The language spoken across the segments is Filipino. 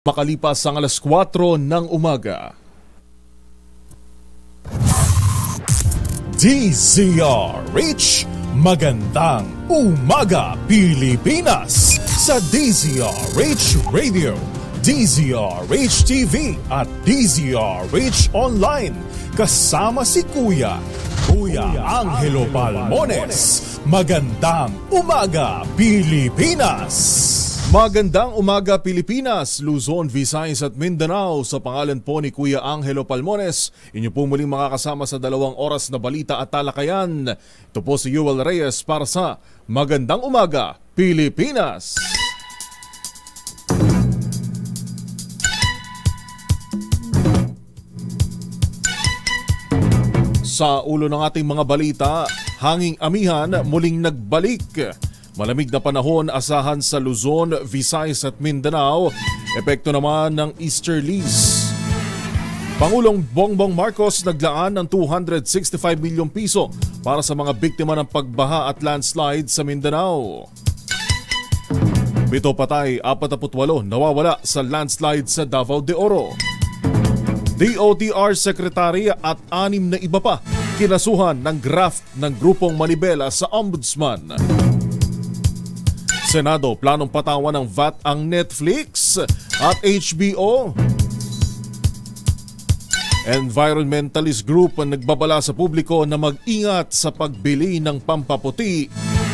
Makalipas ang alas 4 ng umaga. DZRH, magandang umaga Pilipinas! Sa DZRH Radio, DZRH TV at DZRH Online. Kasama si Kuya Angelo Palmones. Magandang umaga Pilipinas! Magandang umaga Pilipinas, Luzon, Visayas at Mindanao. Sa pangalan po ni Kuya Angelo Palmones, inyo po muling makakasama sa 2 oras na balita at talakayan. Ito po si Yuel Reyes para sa Magandang Umaga Pilipinas. Sa ulo ng ating mga balita, hanging amihan muling nagbalik. Malamig na panahon asahan sa Luzon, Visayas at Mindanao. Epekto naman ng Easterlies. Pangulong Bongbong Marcos naglaan ng 265 milyong piso para sa mga biktima ng pagbaha at landslide sa Mindanao. 7 patay, 48 nawawala sa landslide sa Davao de Oro. DOTR Secretary at 6 na iba pa kinasuhan ng graft ng grupong Manibela sa Ombudsman. Senado, planong patawan ng VAT ang Netflix at HBO. Environmentalist group ang nagbabala sa publiko na mag-ingat sa pagbili ng pampaputi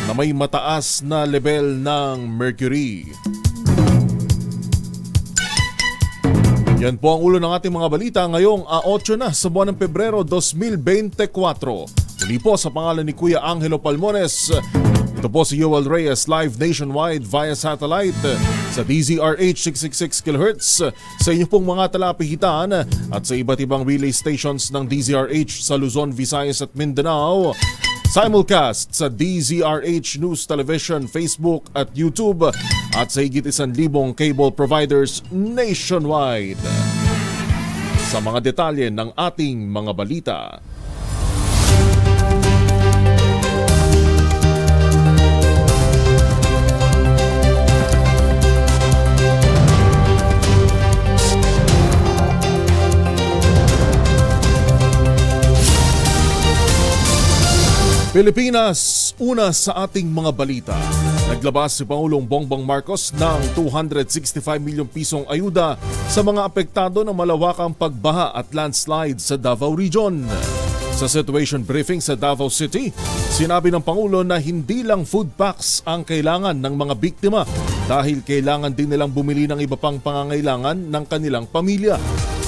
na may mataas na level ng mercury. Yan po ang ulo ng ating mga balita ngayong 8 na sa buwan ng Pebrero 2024. Muli po sa pangalan ni Kuya Angelo Palmones, ito po si Yuel Reyes, live nationwide via satellite sa DZRH 666 kHz sa inyo pong mga talapihitan at sa iba't ibang relay stations ng DZRH sa Luzon, Visayas at Mindanao. Simulcast sa DZRH News Television, Facebook at YouTube at sa higit 1,000 cable providers nationwide. Sa mga detalye ng ating mga balita. Pilipinas, una sa ating mga balita. Naglabas si Pangulong Bongbong Marcos ng 265 milyong pisong ayuda sa mga apektado ng malawakang pagbaha at landslide sa Davao Region. Sa situation briefing sa Davao City, sinabi ng Pangulo na hindi lang food packs ang kailangan ng mga biktima dahil kailangan din nilang bumili ng iba pang pangangailangan ng kanilang pamilya.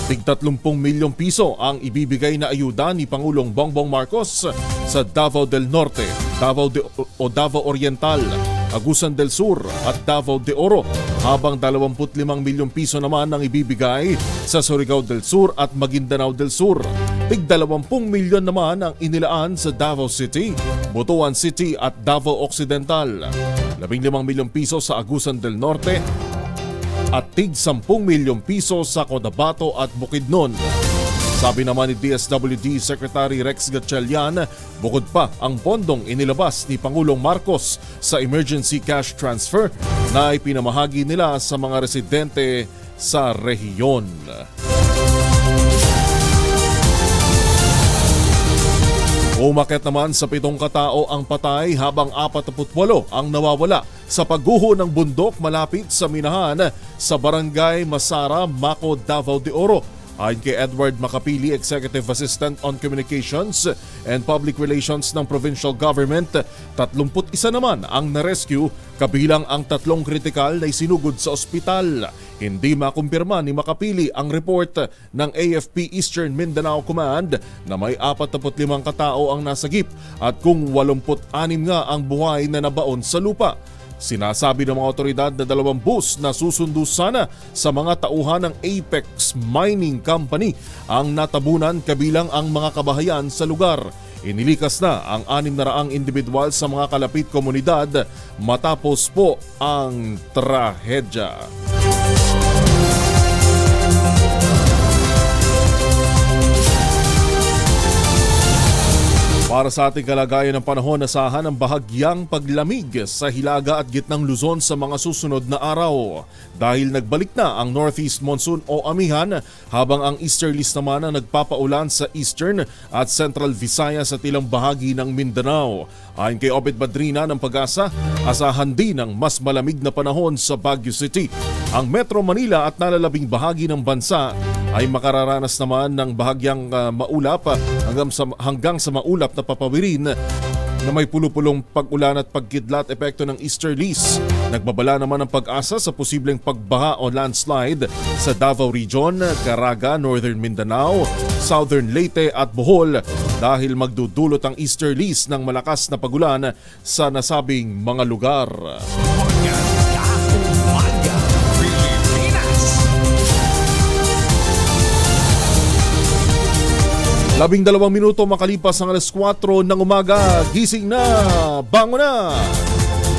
Tig 30 milyong piso ang ibibigay na ayuda ni Pangulong Bongbong Marcos sa Davao del Norte, Davao Oriental, Agusan del Sur at Davao de Oro, habang 25 milyong piso naman ang ibibigay sa Surigao del Sur at Maguindanao del Sur. Tig 20 milyon naman ang inilaan sa Davao City, Butuan City at Davao Occidental. 15 milyong piso sa Agusan del Norte at tig 10 milyong piso sa Cotabato at Bukidnon. Sabi naman ni DSWD Secretary Rex Gatchalian, bukod pa ang pondong inilabas ni Pangulong Marcos sa emergency cash transfer na ipinamahagi nila sa mga residente sa rehiyon. Umakyat naman sa 7 katao ang patay habang 48 ang nawawala sa pagguho ng bundok malapit sa minahan sa Barangay Masara, Maco, Davao de Oro. Ayon kay Edward Macapili, Executive Assistant on Communications and Public Relations ng Provincial Government, 31 naman ang narescue kabilang ang 3 kritikal na isinugod sa ospital. Hindi makumpirma ni Macapili ang report ng AFP Eastern Mindanao Command na may 45 katao ang nasagip at kung 86 nga ang buhay na nabaon sa lupa. Sinasabi ng mga otoridad na 2 bus na susundo sana sa mga tauhan ng Apex Mining Company ang natabunan kabilang ang mga kabahayan sa lugar. Inilikas na ang 600 individual sa mga kalapit komunidad matapos po ang trahedya. Para sa ating kalagayan ng panahon, asahan ang bahagyang paglamig sa Hilaga at gitnang Luzon sa mga susunod na araw. Dahil nagbalik na ang Northeast Monsoon o amihan, habang ang Easterlies naman ang nagpapaulan sa Eastern at Central Visayas at ilang bahagi ng Mindanao. Ayon kay Obed Badrina ng Pag-asa, asahan din ang mas malamig na panahon sa Baguio City. Ang Metro Manila at nalalabing bahagi ng bansa ay makararanas naman ng bahagyang maulap hanggang sa maulap na papawirin na may pulupulong pag-ulan at pagkidlat epekto ng Easterlies. Nagbabala naman ang Pag-asa sa posibleng pagbaha o landslide sa Davao Region, Caraga, Northern Mindanao, Southern Leyte at Bohol dahil magdudulot ang Easterlies ng malakas na pagulan sa nasabing mga lugar. 12 minuto makalipas ang 4:00 ng umaga, gising na, bango na!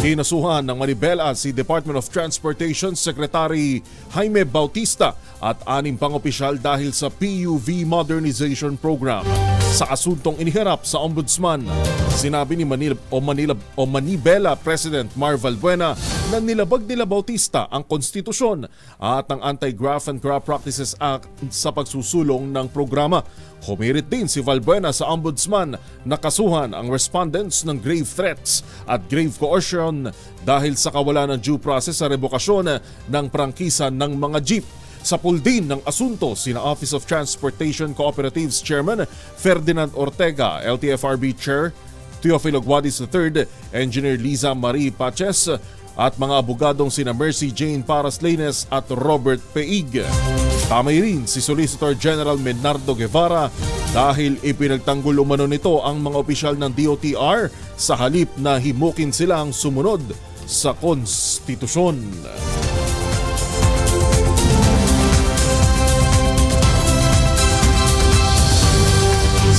Kinasuhan ng Manibela si Department of Transportation Secretary Jaime Bautista at 6 pang opisyal dahil sa PUV Modernization Program. Sa asuntong iniharap sa Ombudsman, sinabi ni Manibela President Mar Valbuena na nilabag nila Bautista ang konstitusyon at ang Anti-Graft and Corrupt Practices Act sa pagsusulong ng programa. Humirit din si Valbuena sa Ombudsman na kasuhan ang respondents ng grave threats at grave coercion dahil sa kawalan ng due process sa rebokasyon ng prangkisa ng mga jeep. Sa pool din ng asunto sina Office of Transportation Cooperatives Chairman Ferdinand Ortega, LTFRB Chair Teofilo Guadis III, Engineer Liza Marie Paches at mga abogadong sina Mercy Jane Paraslenes at Robert Peig. Tamay rin si Solicitor General Menardo Guevara dahil ipinagtanggol umano nito ang mga opisyal ng DOTR sa halip na himukin silang sumunod sa konstitusyon.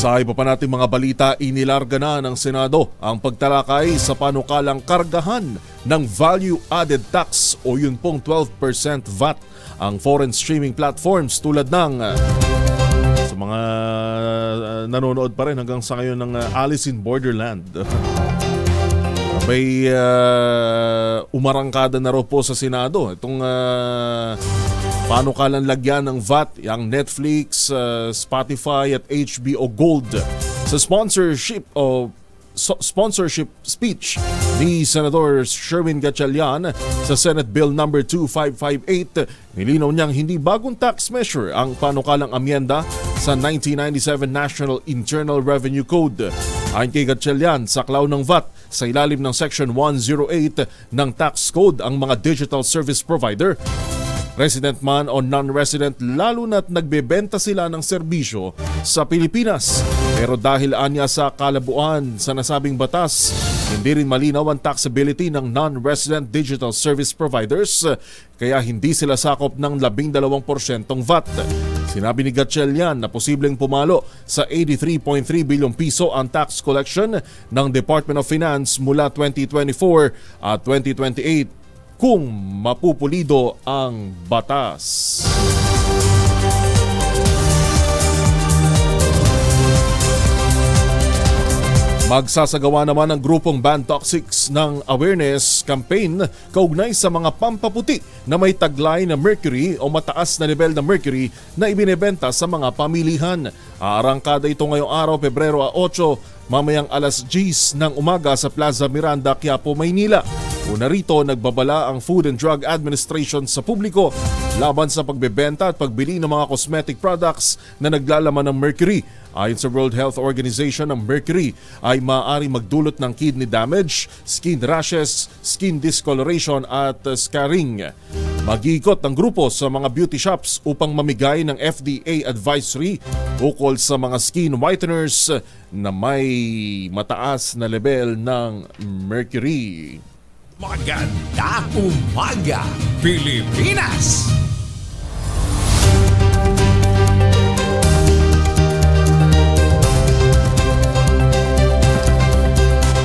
Sa iba pa nating mga balita, inilarga na ng Senado ang pagtalakay sa panukalang kargahan ng value-added tax o yun pong 12% VAT ang foreign streaming platforms tulad ng sa mga nanonood pa rin hanggang sa ngayon ng Alice in Borderland. May umarangkada na raw po sa Senado itong panukalang lagyan ng VAT ang Netflix, Spotify at HBO Gold sa sponsorship speech ni Senador Sherwin Gatchalian sa Senate Bill No. 2558. Nilinaw niyang hindi bagong tax measure ang panukalang amyenda sa 1997 National Internal Revenue Code. Ayon kay Gatchalian, saklaw ng VAT sa ilalim ng Section 108 ng Tax Code ang mga digital service provider, resident man o non-resident, lalo na't nagbebenta sila ng serbisyo sa Pilipinas. Pero dahil anya sa kalabuan sa nasabing batas, hindi rin malinaw ang taxability ng non-resident digital service providers, kaya hindi sila sakop ng 12% VAT. Sinabi ni Gatchalian na posibleng pumalo sa 83.3 bilyong piso ang tax collection ng Department of Finance mula 2024 at 2028 kung mapupulido ang batas. Magsasagawa naman ang grupong Ban Toxics ng awareness campaign kaugnay sa mga pampaputi na may taglay na mercury o mataas na level na mercury na ibinebenta sa mga pamilihan. Aarangkada ito ngayong araw, Pebrero 8, mamayang alas 10 ng umaga sa Plaza Miranda, Quiapo, Maynila. Una rito, nagbabala ang Food and Drug Administration sa publiko laban sa pagbebenta at pagbili ng mga cosmetic products na naglalaman ng mercury. Ayon sa World Health Organization, ang mercury ay maaari magdulot ng kidney damage, skin rashes, skin discoloration at scarring. Mag-iikot ang grupo sa mga beauty shops upang mamigay ng FDA advisory ukol sa mga skin whiteners na may mataas na level ng mercury. Maganda umaga, Pilipinas!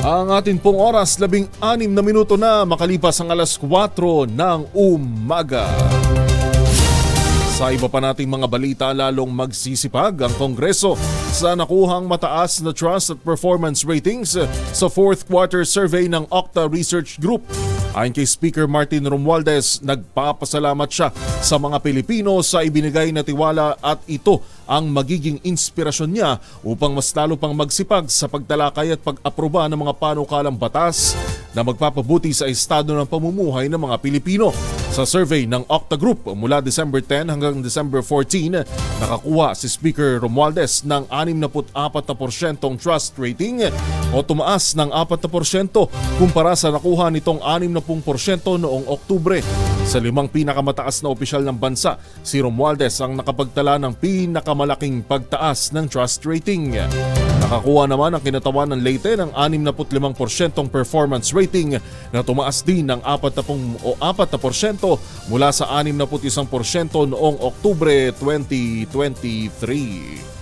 Ang atin pong oras, 16 na minuto na makalipas ang alas 4 ng umaga. Sa iba pa nating mga balita, lalong magsisipag ang Kongreso sa nakuhang mataas na trust at performance ratings sa fourth quarter survey ng Octa Research Group. Ayon kay Speaker Martin Romualdez, nagpapasalamat siya sa mga Pilipino sa ibinigay na tiwala at ito ang magiging inspirasyon niya upang mas lalo pang magsipag sa pagtalakay at pag-aproba ng mga panukalang batas na magpapabuti sa estado ng pamumuhay ng mga Pilipino. Sa survey ng Octa Group mula December 10 hanggang December 14, nakakuha si Speaker Romualdez ng 64% trust rating o tumaas ng 4% kumpara sa nakuha nitong 60% noong Oktubre. Sa 5 pinakamataas na opisyal ng bansa, si Romualdez ang nakapagtala ng pinakamalaking pagtaas ng trust rating. Nakakuha naman ang kinatawan ng Leyte ng 65% performance rating na tumaas din ng 40% mula sa 61% noong Oktubre 2023.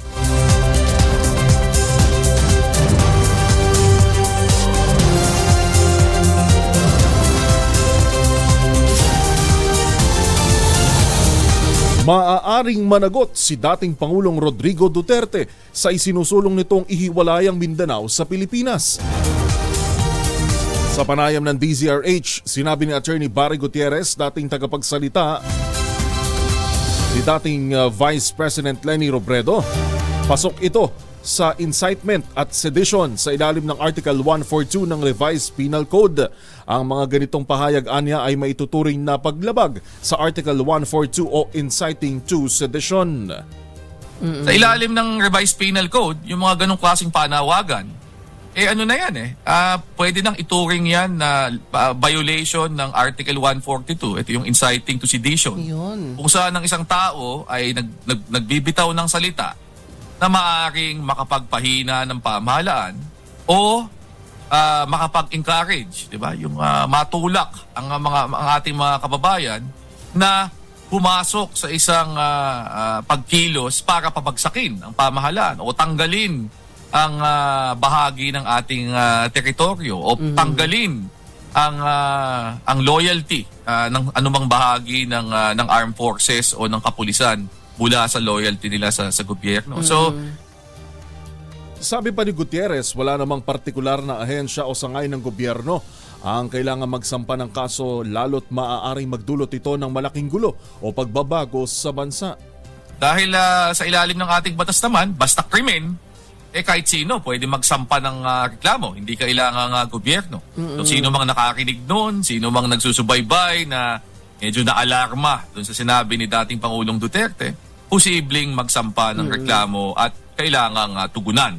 Maaaring managot si dating Pangulong Rodrigo Duterte sa isinusulong nitong ihiwalayang Mindanao sa Pilipinas. Sa panayam ng DZRH, sinabi ni Attorney Barry Gutierrez, dating tagapagsalita ni dating Vice President Leni Robredo, pasok ito sa incitement at sedition sa ilalim ng Article 142 ng Revised Penal Code. Ang mga ganitong pahayag anya ay maituturing na paglabag sa Article 142 o inciting to sedition. Sa ilalim ng Revised Penal Code, yung mga ganong klaseng panawagan, ano na yan pwede nang ituring yan na violation ng Article 142. Ito yung inciting to sedition. Yun. Kung saan ang isang tao ay nagbibitaw ng salita na maaaring makapagpahina ng pamahalaan o makapag-encourage, di ba? Yung matulak ang ating mga kababayan na pumasok sa isang pagkilos para pabagsakin ang pamahalaan o tanggalin ang bahagi ng ating teritoryo o tanggalin ang loyalty ng anumang bahagi ng armed forces o ng kapulisan mula sa loyalty nila sa gobyerno. So, sabi pa ni Gutierrez, wala namang partikular na ahensya o sangay ng gobyerno ang kailangan magsampa ng kaso, lalo't maaaring magdulot ito ng malaking gulo o pagbabago sa bansa. Dahil sa ilalim ng ating batas naman, basta krimen, kahit sino pwede magsampa ng reklamo. Hindi kailangan gobyerno. So, sino mang nakarinig noon, sino mang nagsusubaybay na medyo na-alarma doon sa sinabi ni dating Pangulong Duterte, posibleng magsampa ng reklamo at kailangang tugunan.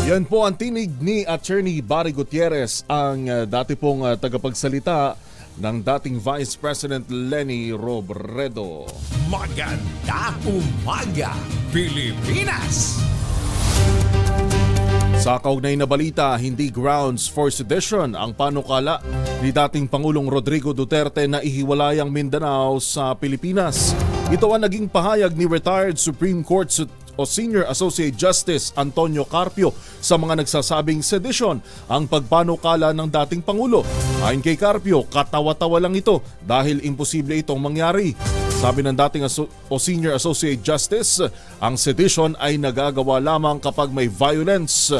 Yan po ang tinig ni Attorney Barry Gutierrez, ang dati pong tagapagsalita ng dating Vice President Leni Robredo. Magandang umaga, Pilipinas! Sa kaugnay na balita, hindi grounds for sedition ang panukala ni dating Pangulong Rodrigo Duterte na ihiwalay ang Mindanao sa Pilipinas. Ito ang naging pahayag ni retired Supreme Court o Senior Associate Justice Antonio Carpio sa mga nagsasabing sedition ang pagpanukala ng dating Pangulo. Ayon kay Carpio, katawa-tawa lang ito dahil imposible itong mangyari. Sabi ng dating Senior Associate Justice, ang sedition ay nagagawa lamang kapag may violence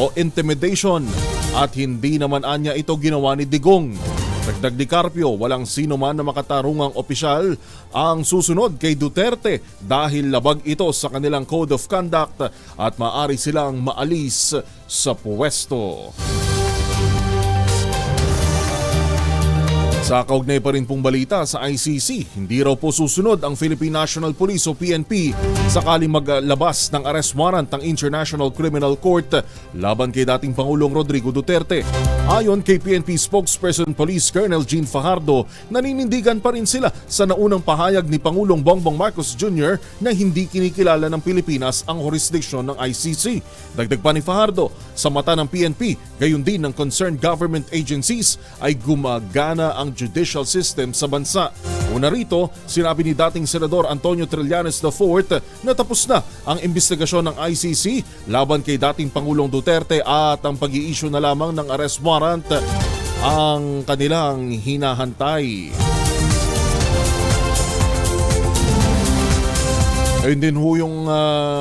o intimidation at hindi naman anya ito ginawa ni Digong. Dagdag ni Carpio, walang sino man na makatarungang opisyal ang susunod kay Duterte dahil labag ito sa kanilang Code of Conduct at maaari silang maalis sa puwesto. Sa kaugnay pa rin pong balita sa ICC, hindi raw po susunod ang Philippine National Police o PNP sakaling maglabas ng arrest warrant ng International Criminal Court laban kay dating Pangulong Rodrigo Duterte. Ayon kay PNP spokesperson Police Colonel Jean Fajardo, naninindigan pa rin sila sa naunang pahayag ni Pangulong Bongbong Marcos Jr. na hindi kinikilala ng Pilipinas ang jurisdiksyon ng ICC. Dagdag pa ni Fajardo, sa mata ng PNP, gayon din ng concerned government agencies ay gumagana ang judicial system sa bansa. Una rito, sinabi ni dating Senador Antonio Trillanes IV na tapos na ang investigasyon ng ICC laban kay dating Pangulong Duterte at ang pag-i-issue na lamang ng arrest warrant ang kanilang hinahantay. Ayun din ho yung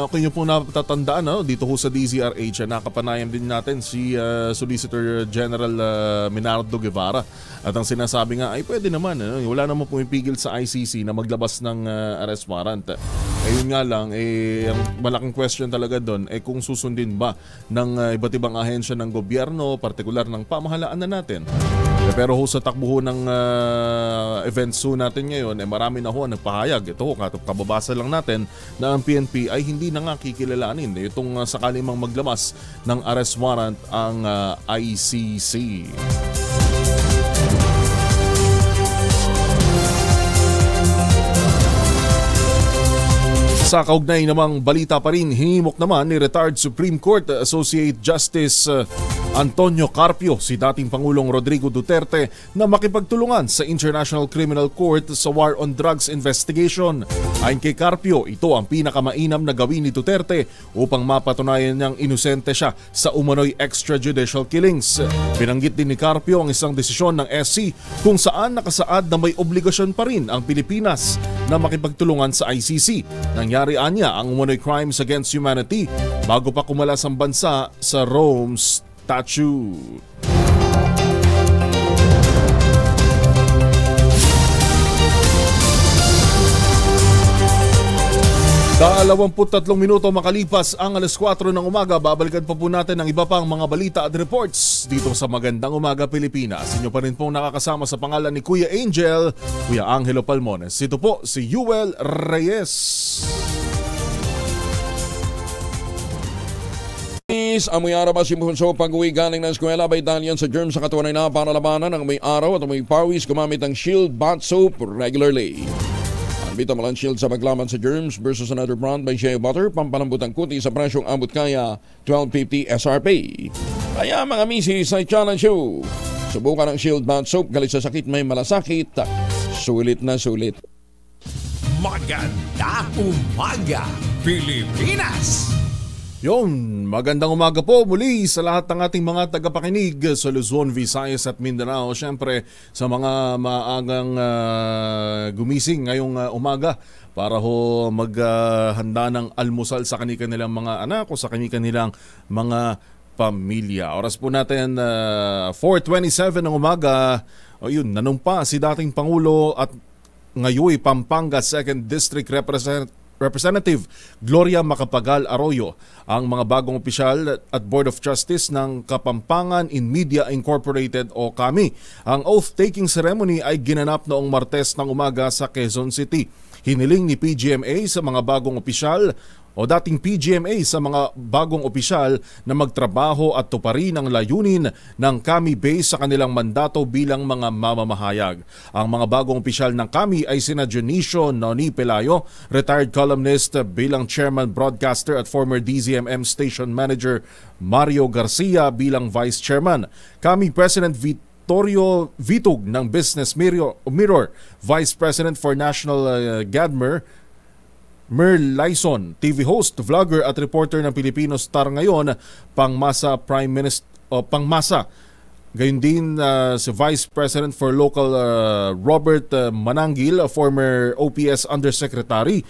kung nyo po natatandaan dito ho sa DZRH, nakapanayan din natin si Solicitor General Minardo Guevara. At ang sinasabi nga ay pwede naman, wala naman pumipigil sa ICC na maglabas ng arrest warrant. Ayun nga lang, ang malaking question talaga doon kung susundin ba ng iba't ibang ahensya ng gobyerno, partikular ng pamahalaan na natin. Pero ho sa takbo ng events ho natin ngayon, marami na ho nagpahayag. Ito ho, kababasa lang natin na ang PNP ay hindi na nga kikilalanin itong sakali mang maglabas ng arrest warrant ang ICC. Sa kaugnay namang balita pa rin, hinimok naman ni retired Supreme Court Associate Justice Antonio Carpio si dating Pangulong Rodrigo Duterte na makipagtulungan sa International Criminal Court sa War on Drugs investigation. Ayon kay Carpio, ito ang pinakamainam na gawin ni Duterte upang mapatunayan niyang inosente siya sa umano'y extrajudicial killings. Binanggit din ni Carpio ang isang desisyon ng SC kung saan nakasaad na may obligasyon pa rin ang Pilipinas na makipagtulungan sa ICC. Nangyari anya ang umano'y crimes against humanity bago pa kumalas ang bansa sa Rome Statute. Sa 23 minuto makalipas ang alas 4 ng umaga, babalikan pa po natin ang iba pang mga balita at reports dito sa Magandang Umaga Pilipinas. Inyo pa rin pong nakakasama sa pangalan ni Kuya Angel, Kuya Angelo Palmones. Ito po si Yuel Reyes. Amoy araw ba si Mpunso pag-uwi galing ng eskwela by Dalian sa germs sa katawan na para labanan ng may araw at may pawis gumamit ng Shield Bath Soap regularly. Bita Malan Shield sa paglaban sa germs versus another brand by Shea Butter, pampalambot ang kuti sa presyong abot kaya $12.50 SRP. Kaya mga misis sa challenge show, subukan ang Shield Bath Soap, galit sa sakit may malasakit, sulit na sulit. Maganda Umaga Pilipinas! Yon, magandang umaga po muli sa lahat ng ating mga tagapakinig sa Luzon, Visayas at Mindanao. Siyempre sa mga maagang gumising ngayong umaga para ho maghanda ng almusal sa kanilang mga anak o sa kanilang mga pamilya. Oras po natin 4:27 ng umaga. O yun, nanumpa si dating Pangulo at ngayoy Pampanga 2nd District Representative Gloria Macapagal Arroyo ang mga bagong opisyal at Board of Trustees ng Kapampangan in Media Incorporated o KAMI. Ang oath-taking ceremony ay ginanap noong Martes ng umaga sa Quezon City. Hiniling ni PGMA sa mga bagong opisyal o dating PGMA sa mga bagong opisyal na magtrabaho at tuparin ang layunin ng KAMI base sa kanilang mandato bilang mga mamamahayag. Ang mga bagong opisyal ng KAMI ay sina Dionisio Noni Pelayo, retired columnist bilang chairman broadcaster at former DZMM station manager Mario Garcia bilang vice chairman. KAMI President Vittorio Vitug ng Business Mirror, Vice President for National Gadmer Merl Lyson, TV host, vlogger at reporter ng Pilipino Star ngayon, pangmasa Prime Minister o pangmasa. Gayun din si Vice President for Local Robert Manangil, former OPS Undersecretary,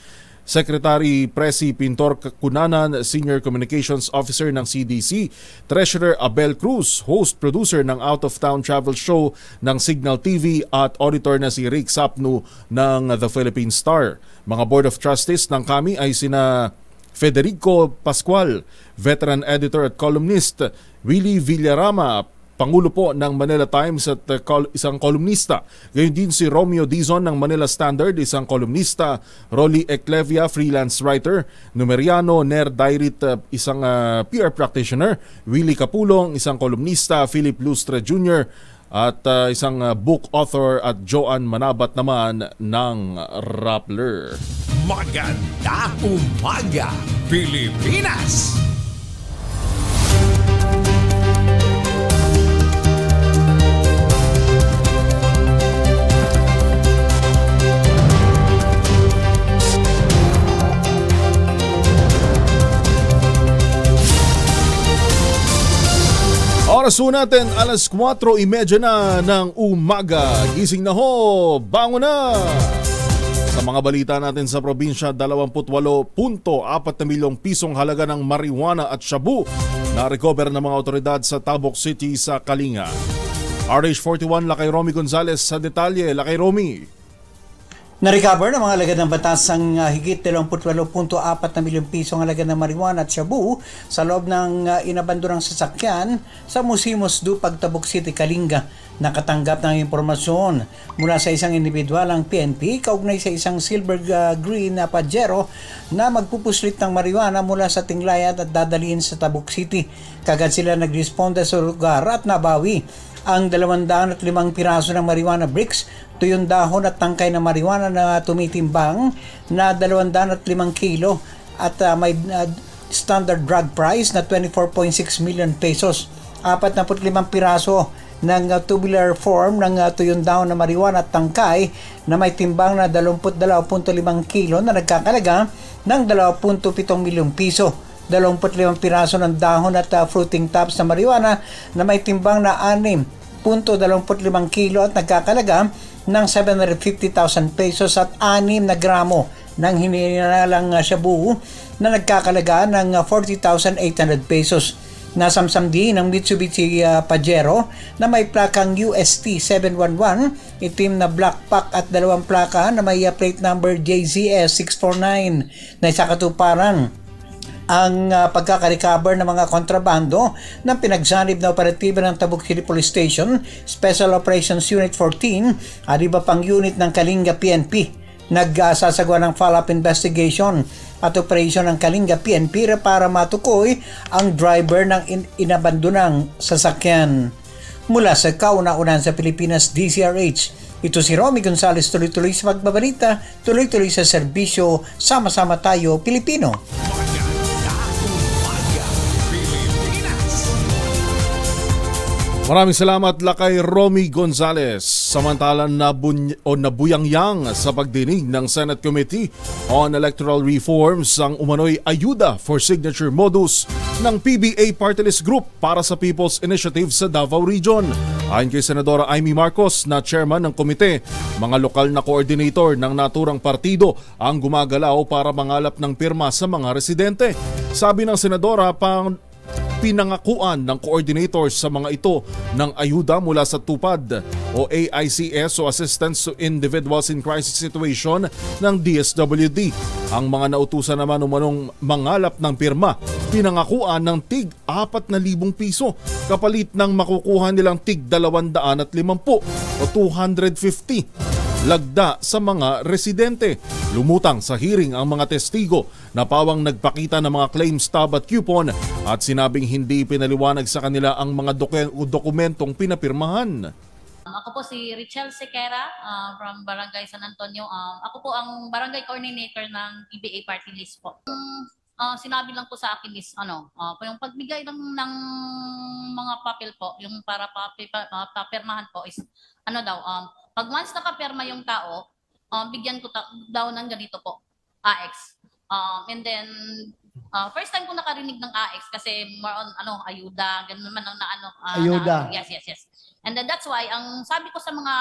Secretary Presi Pintor Cunanan, Senior Communications Officer ng CDC, Treasurer Abel Cruz, host producer ng out-of-town travel show ng Signal TV at auditor na si Rick Sapnu ng The Philippine Star. Mga Board of Trustees ng KAMI ay sina Federico Pascual, veteran editor at columnist, Willie Villarama, Pangulo po ng Manila Times at isang kolumnista. Gayon din si Romeo Dizon ng Manila Standard, isang kolumnista, Rolly Eclevia, freelance writer, Numeriano Ner Dairit, isang PR practitioner, Willie Capulong, isang kolumnista, Philip Lustre Jr., at isang book author at Joan Manabat naman ng Rappler. Maganda Umaga Pilipinas! Oras po natin, alas 4:30 na ng umaga. Gising na ho, bangon na! Sa Sa mga balita natin sa probinsya, 28.4 milyong pisong halaga ng marijuana at shabu na recover ng mga otoridad sa Tabuk City sa Kalinga. RH41 Lakay Romy Gonzales sa detalye. Lakay Romy. Na-recover ng mga alagad ng batas ang higit 28.4 milyong pisong halaga ng marijuana at shabu sa loob ng inabandonang sasakyan sa Musimos du Pagtabuk City, Kalinga. Nakatanggap ng impormasyon mula sa isang individual ang PNP kaugnay sa isang silver green na Pajero na magpupuslit ng marijuana mula sa Tinglayan at dadalhin sa Tabuk City. Kagad sila nagresponde sa lugar at nabawi ang 205 piraso ng marijuana bricks, tuyong dahon at tangkay ng marijuana na tumitimbang na 205 kilo at may standard drug price na 24.6 million pesos. 45 piraso ng tubular form ng tuyong dahon na marijuana at tangkay na may timbang na 22.5 kilo na nagkakalaga ng 2.7 milyong piso. 25 piraso ng dahon at fruiting tops na marijuana na may timbang na 6.25 kilo at nagkakalaga ng 750,000 pesos at 6 na gramo ng hininalang shabu na nagkakalaga ng 40,800 pesos. Nasamsam din ng Mitsubishi Pajero na may plakang UST 711, itim na black pack at 2 plaka na may plate number JZS 649 na isa katuparan ang pagkakarecover ng mga kontrabando ng pinagsanib na operatiba ng Tabuk City Police Station, Special Operations Unit 14 at iba pang unit ng Kalinga PNP. Nagsasagawa ng follow-up investigation at operasyon ng Kalinga PNP para matukoy ang driver ng inabandonang sasakyan. Mula sa kauna-unan sa Pilipinas, DZRH, ito si Romy Gonzales, tuloy-tuloy sa pagbabalita, tuloy-tuloy sa serbisyo, sama-sama tayo Pilipino. Maraming salamat Lakay Romy Gonzales. Samantalang nabuyangyang sa pagdinig ng Senate Committee on Electoral Reforms ang umano'y ayuda for signature modus ng PBA Party List Group para sa People's Initiative sa Davao Region. Ayon kay Senadora Amy Marcos na chairman ng komite, mga lokal na coordinator ng naturang partido ang gumagalaw para mangalap ng pirma sa mga residente. Sabi ng Senadora, pinangakuan ng coordinators sa mga ito ng ayuda mula sa TUPAD o AICS o Assistance to Individuals in Crisis Situation ng DSWD. Ang mga nautusan naman umanong mangalap ng pirma, pinangakuan ng tig 4,000 piso kapalit ng makukuha nilang tig 250 o 250 lagda sa mga residente. Lumutang sa hearing ang mga testigo na pawang nagpakita ng mga claim stub at coupon at sinabing hindi pinaliwanag sa kanila ang mga dokumentong pinapirmahan. Ako po si Richelle Sequera from Barangay San Antonio. Ako po ang barangay coordinator ng PBA Party List po. Sinabi lang po sa akin is yung pagbigay ng mga papel po, yung para papirmahan po is pag once nakapirma yung tao, bigyan ko daw ng ganito po, AX. And then first time ko nakarinig ng AX kasi more on ayuda, ganun man ang ayuda. Yes. And then that's why ang sabi ko sa mga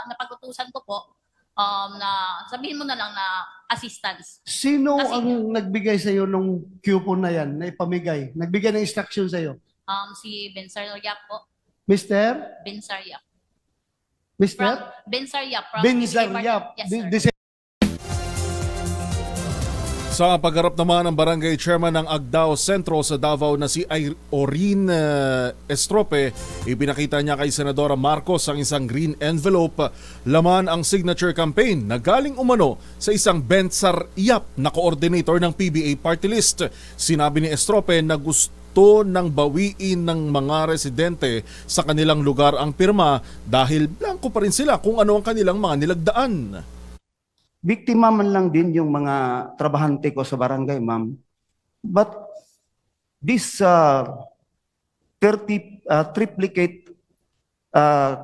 napag-utusan ko po, na sabihin mo na lang na assistance. Sino kasi, ang nagbigay sa iyo ng coupon na yan, na ipamigay? Nagbigay ng instruction sa iyo? Si Bensar Yap po. Mr. Bensar Yap. Mr. Bensar Yap. Bensar Yap. Yes, sir. Sa pagharap naman ng barangay chairman ng Agdao Sentro sa Davao na si Orin Estrope, ipinakita niya kay Senadora Marcos ang isang green envelope. Laman ang signature campaign na galing umano sa isang Bensar Yap na coordinator ng PBA Party List. Sinabi ni Estrope na gusto nang bawiin ng mga residente sa kanilang lugar ang pirma dahil blanco pa rin sila kung ano ang kanilang mga nilagdaan. Biktima man lang din yung mga trabahante ko sa barangay, ma'am. But this 30 triplicate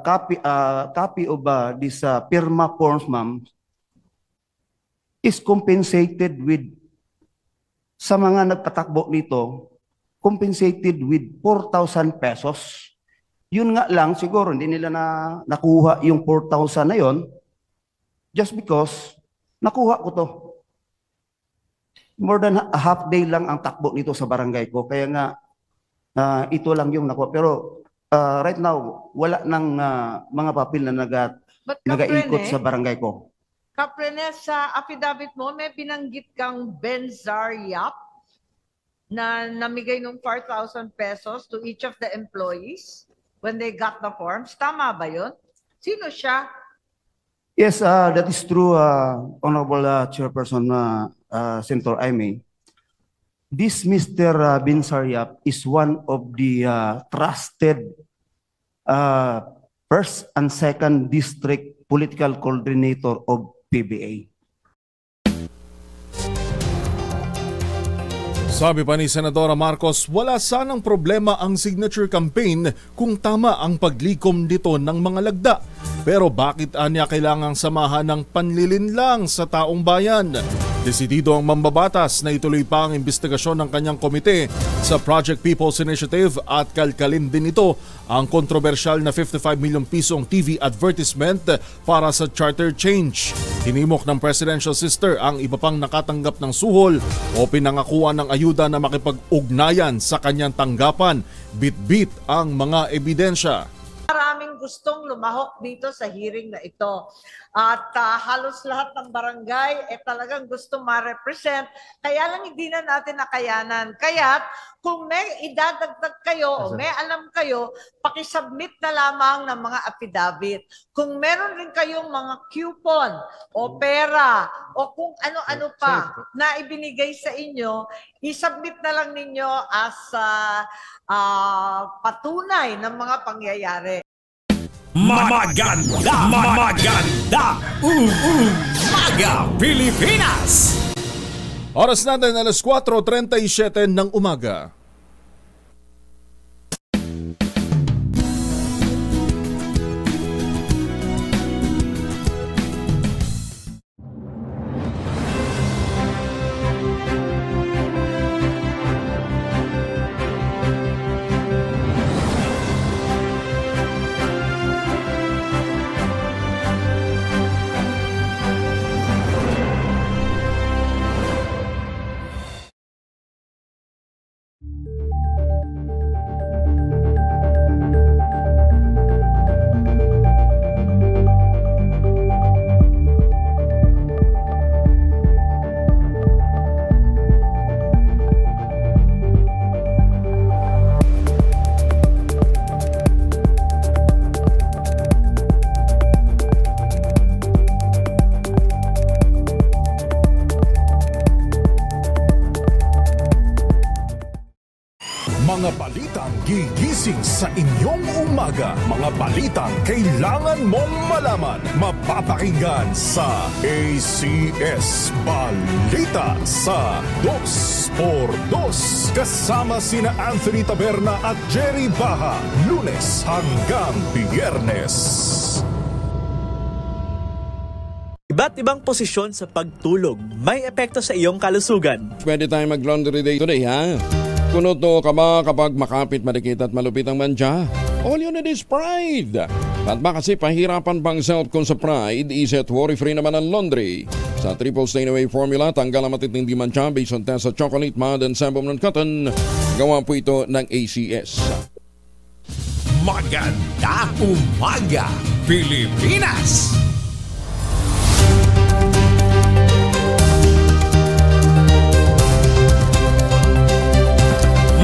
copy of this PIRMA forms, ma'am, is compensated with, sa mga nagpatakbo nito, compensated with 4,000 pesos. Yun nga lang, siguro hindi nila nakuha yung 4,000 na yon just because Nakuha ko to. More than a half day lang ang takbo nito sa barangay ko. Kaya nga, ito lang yung nakuha. Pero right now, wala nang mga papel na nag-ikot sa barangay ko. Kaprene, sa affidavit mo, may binanggit kang Benzar Yap na namigay ng 4,000 pesos to each of the employees when they got the forms. Tama ba yun? Sino siya? Yes, that is true, Honorable Chairperson Senator Aimee. This Mr. Benzar Yap is one of the trusted first and second district political coordinator of PBA. Sabi pa ni Senadora Marcos, wala sanang problema ang signature campaign kung tama ang paglikom dito ng mga lagda. Pero bakit anya kailangang samahan ng panlilinlang sa taong bayan? Desidido ang mambabatas na ituloy pa ang investigasyon ng kanyang komite sa Project People's Initiative at kalkalin din ito ang kontrobersyal na 55 milyong pisong TV advertisement para sa charter change. Hinimok ng presidential sister ang iba pang nakatanggap ng suhol o pinangakuan ng ayuda na makipag-ugnayan sa kanyang tanggapan. Bit-bit ang mga ebidensya. Maraming gustong lumahok dito sa hearing na ito. At halos lahat ng barangay talagang gusto ma-represent. Kaya lang hindi na natin nakayanan. Kaya kung may idadagdag kayo o may alam kayo, pakisubmit na lamang ng mga affidavit. Kung meron rin kayong mga coupon o pera o kung ano-ano pa na ibinigay sa inyo, isubmit na lang ninyo as patunay ng mga pangyayari. Maganda Umaga Pilipinas. Oras natin alas 4:37 ng umaga. Mga balitang gigising sa inyong umaga. Mga balitang kailangan mong malaman. Mapapakinggan sa ACS Balita sa 2x2. Kasama sina Anthony Taberna at Jerry Baha. Lunes hanggang Biyernes. Iba't ibang posisyon sa pagtulog may epekto sa iyong kalusugan. Pwede tayo mag-laundry day today, ha? Kunoto ka ba kapag makapit, madikit at malupit ang mantsa? All you need is Pride. At ba kasi pahirapan pang self kung sa Pride, is-it worry-free naman ang laundry. Sa triple stain-away formula, tanggal ang matitindi mantsa based on test sa chocolate, mud, and sebum ng cotton. Gawa po ito ng ACS. Maganda Umaga Pilipinas.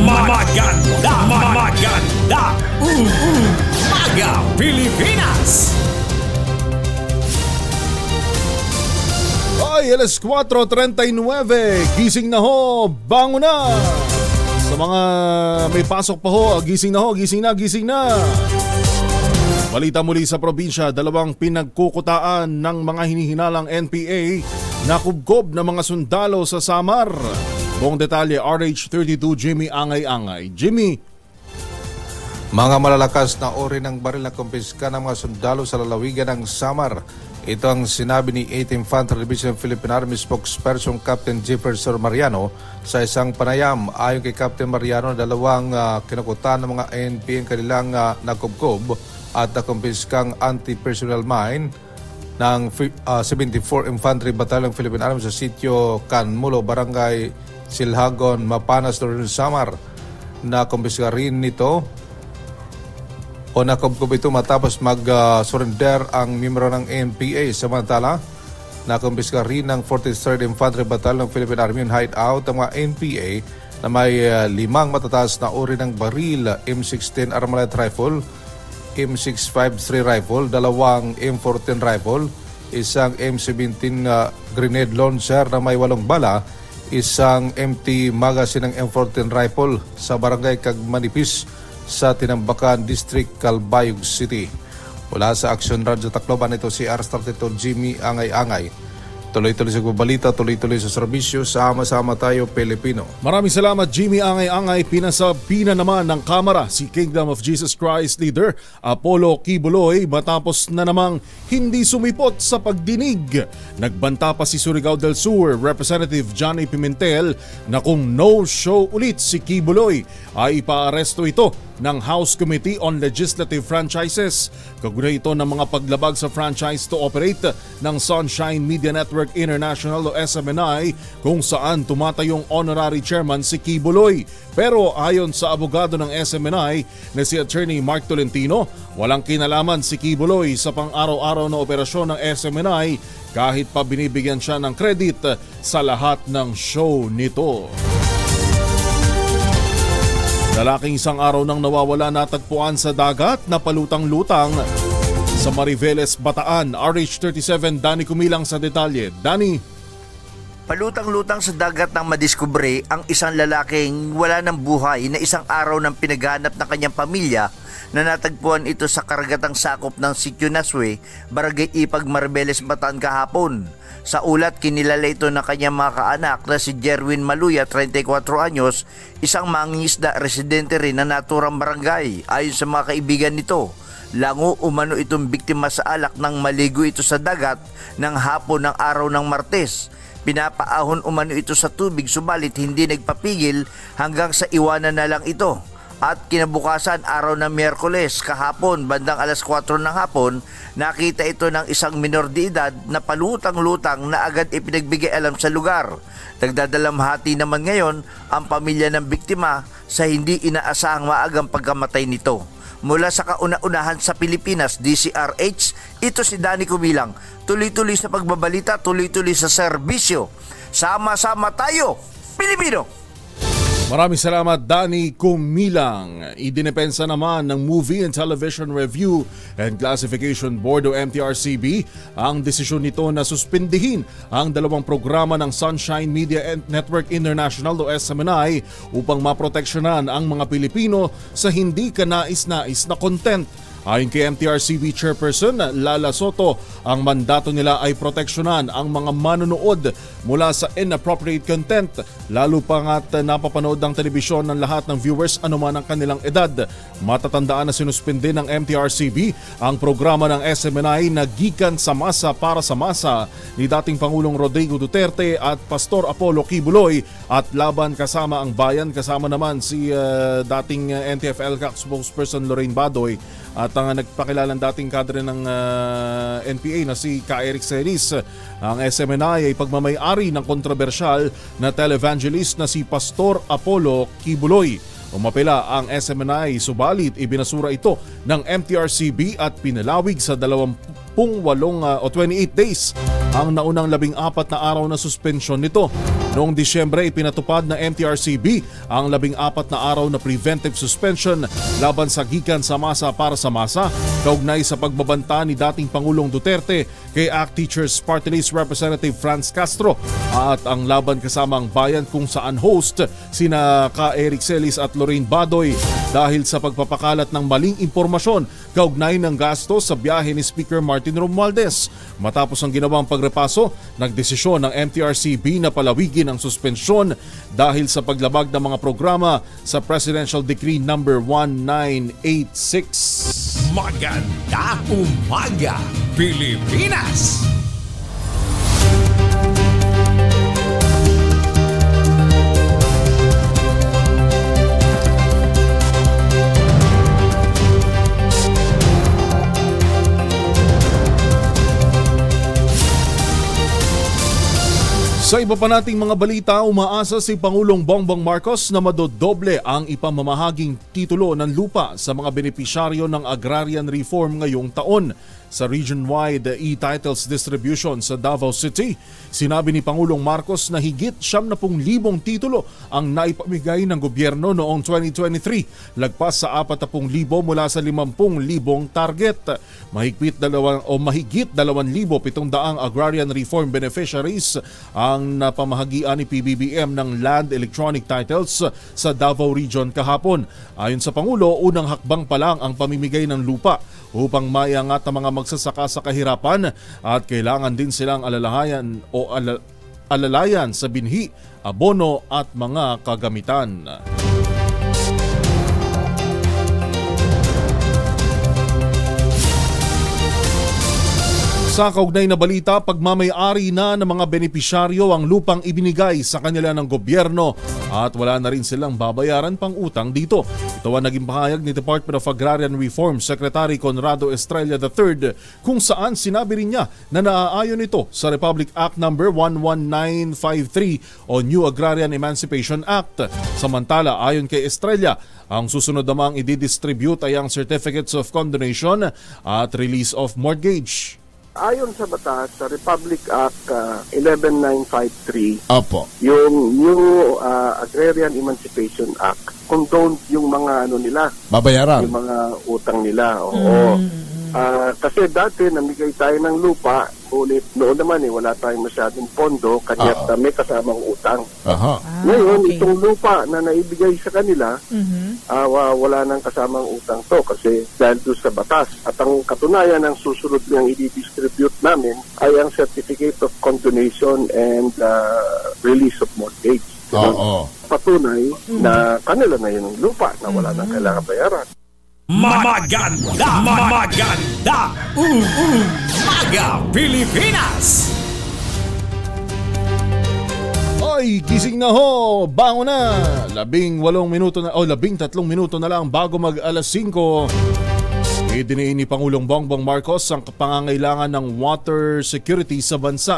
Maganda Umaga Pilipinas. Ay, alas 4:39. Gising na ho, bango na. Sa mga may pasok pa ho, gising na ho, gising na. Balita muli sa probinsya, dalawang pinagkukutaan ng mga hinihinalang NPA na kubkob ng mga sundalo sa Samar. Buong detalye, RH32 Jimmy Angay-Angay. Jimmy. Mga malalakas na ori ng baril na kumpiska ng mga sundalo sa lalawigan ng Samar. Ito ang sinabi ni 8th Infantry Division Philippine Army spokesperson Captain Jefferson Mariano sa isang panayam. Ayon kay Captain Mariano, dalawang kinukutan ng mga ANP ang kanilang nakubkob at nakumpiskang anti-personnel mine ng 74 Infantry Battalion Philippine Army sa sitio Canmulo, Barangay Silhagon, Mapanas, Northern Samar. Nakumpiska rin nito o nakumkup ito matapos mag-surrender ang miyembro ng NPA. Samantala, nakumpiska rin ng 43rd Infantry Battalion Philippine Army hideout ang mga NPA na may 5 matataas na uri ng baril, M16 Armalite Rifle, M653 Rifle, 2 M14 Rifle, isang M17 Grenade Launcher na may 8 bala, isang empty magazine ng M14 Rifle sa Barangay Cagmanipis sa Tinambakan District, Calbayog City. Mula sa Action Radyo Tacloban, ito si R32 Jimmy Angay-Angay. Tuloy-tuloy sa balita, tuloy-tuloy sa serbisyo, sama-sama tayo Pilipino. Maraming salamat Jimmy Angay-Angay. Pinasabina naman ng Kamara si Kingdom of Jesus Christ leader Apollo Kibuloy matapos na namang hindi sumipot sa pagdinig. Nagbanta pa si Surigao del Sur Representative Johnny Pimentel na kung no-show ulit si Kibuloy ay ipaaresto ito ng House Committee on Legislative Franchises. Kaugnay ito ng mga paglabag sa franchise to operate ng Sunshine Media Network International o SMNI kung saan tumatayong honorary chairman si Kibuloy. Pero ayon sa abogado ng SMNI na si Attorney Mark Tolentino, walang kinalaman si Kibuloy sa pang-araw-araw na operasyon ng SMNI kahit pa binibigyan siya ng credit sa lahat ng show nito. Lalaking isang araw nang nawawala natagpuan sa dagat na palutang-lutang sa Mariveles, Bataan. RH37, Danny Kumilang sa detalye. Danny. Palutang-lutang sa dagat nang madiskubre ang isang lalaking wala ng buhay na isang araw nang pinaghahanap ng kanyang pamilya na natagpuan ito sa karagatang sakop ng Sitio Naswe, Barangay Ipag, Mariveles, Bataan kahapon. Sa ulat, kinilala ito ng kanyang mga kaanak na si Jerwin Maluya, 34 anyos, isang mangingisda residente rin na naturang barangay. Ayon sa mga kaibigan nito, lango umano itong biktima sa alak nang maligo ito sa dagat ng hapon ng araw ng Martes. Pinapaahon umano ito sa tubig subalit hindi nagpapigil hanggang sa iwanan na lang ito. At kinabukasan araw ng Miyerkules kahapon bandang alas 4 ng hapon, nakita ito ng isang minor de edad na palutang-lutang na agad ipinagbigay alam sa lugar. Nagdadalamhati naman ngayon ang pamilya ng biktima sa hindi inaasahang maagang pagkamatay nito. Mula sa kauna-unahan sa Pilipinas, DCRH, ito si Danny Kumilang. Tuloy-tuloy sa pagbabalita, tuloy-tuloy sa serbisyo. Sama-sama tayo, Pilipino! Maraming salamat Danny Kumilang. Idinepensa naman ng Movie and Television Review and Classification Board o MTRCB ang desisyon nito na suspindihin ang 2 programa ng Sunshine Media Network International o SMNI upang maproteksyonan ang mga Pilipino sa hindi kanais-nais na content. Ayon kay MTRCB Chairperson Lala Soto, ang mandato nila ay proteksyonan ang mga manonood mula sa inappropriate content, lalo pa nga't napapanood ng telebisyon ng lahat ng viewers anuman ang kanilang edad. Matatandaan na sinuspinde ng MTRCB ang programa ng SMNI na Gikan sa Masa para sa Masa ni dating Pangulong Rodrigo Duterte at Pastor Apollo Kibuloy at Laban Kasama ang Bayan, kasama naman si dating NTF-ELCAC spokesperson Lorraine Badoy at ang nagpakilalang dating kadre ng NPA na si Ka Eric Celis. Ang SMNI ay pagmamay-ari ng kontrobersyal na televangelist na si Pastor Apollo Kibuloy. Umapela ang SMNI subalit ibinasura ito ng MTRCB at pinalawig sa 28 days ang naunang 14 na araw na suspensyon nito. Noong Disyembre, ipinatupad ng MTRCB ang 14 na araw na preventive suspension laban sa Gikan sa Masa para sa Masa, kaugnay sa pagbabanta ni dating Pangulong Duterte kay ACT Teachers Party List Representative Franz Castro at ang Laban Kasama ang Bayan kung saan host sina Ka Eric Celis at Lorraine Badoy dahil sa pagpapakalat ng maling impormasyon kaugnay ng gastos sa biyahe ni Speaker Martin Romualdez. Matapos ang ginawang pagrepaso, nagdesisyon ng MTRCB na palawigin ang suspensyon dahil sa paglabag ng mga programa sa Presidential Decree No. 1986. Maganda umaga, Pilipinas! Sa iba pa nating mga balita, umaasa si Pangulong Bongbong Marcos na madodoble ang ipamamahaging titulo ng lupa sa mga benepisyaryo ng agrarian reform ngayong taon. Sa region-wide e-titles distribution sa Davao City, sinabi ni Pangulong Marcos na higit 70,000 titulo ang naipamigay ng gobyerno noong 2023, lagpas sa 40,000 mula sa 50,000 target. Mahigit 2,700 agrarian reform beneficiaries ang napamahagian ni PBBM ng land electronic titles sa Davao Region kahapon. Ayon sa Pangulo, unang hakbang pa lang ang pamimigay ng lupa upang maiangat ang mga magsasaka sa kahirapan at kailangan din silang alalayan sa binhi, abono at mga kagamitan. Sa kaugnay na balita, pagmamay-ari na ng mga benepisyaryo ang lupang ibinigay sa kanila ng gobyerno at wala na rin silang babayaran pang utang dito. Ito ang naging pahayag ni Department of Agrarian Reform Secretary Conrado Estrella III, kung saan sinabi rin niya na naaayon ito sa Republic Act No. 11953 o New Agrarian Emancipation Act. Samantala, ayon kay Estrella, ang susunod namang i-distribute ay ang Certificates of Condonation at Release of Mortgage. Ayon sa batas, sa Republic Act 11953, yung New Agrarian Emancipation Act, condoned yung mga nila, babayaran, yung mga utang nila. Oo. Kasi dati namigay tayo ng lupa, ulit noon naman wala tayong masyadong pondo, kanya may kasamang utang. Ngayon, itong lupa na naibigay sa kanila, wala nang kasamang utang to kasi dahil doon sa batas. At ang katunayan ng susunod niyang i-distribute namin ay ang Certificate of Condonation and Release of Mortgage. Patunay na kanila na yun ang lupa na wala nang kailangan bayaran. Maganda Umaga Pilipinas. Oy, gising na ho, bangon na. 13 minuto na lang bago mag alas 5. Idiniin ni Pangulong Bongbong Marcos ang pangangailangan ng water security sa bansa.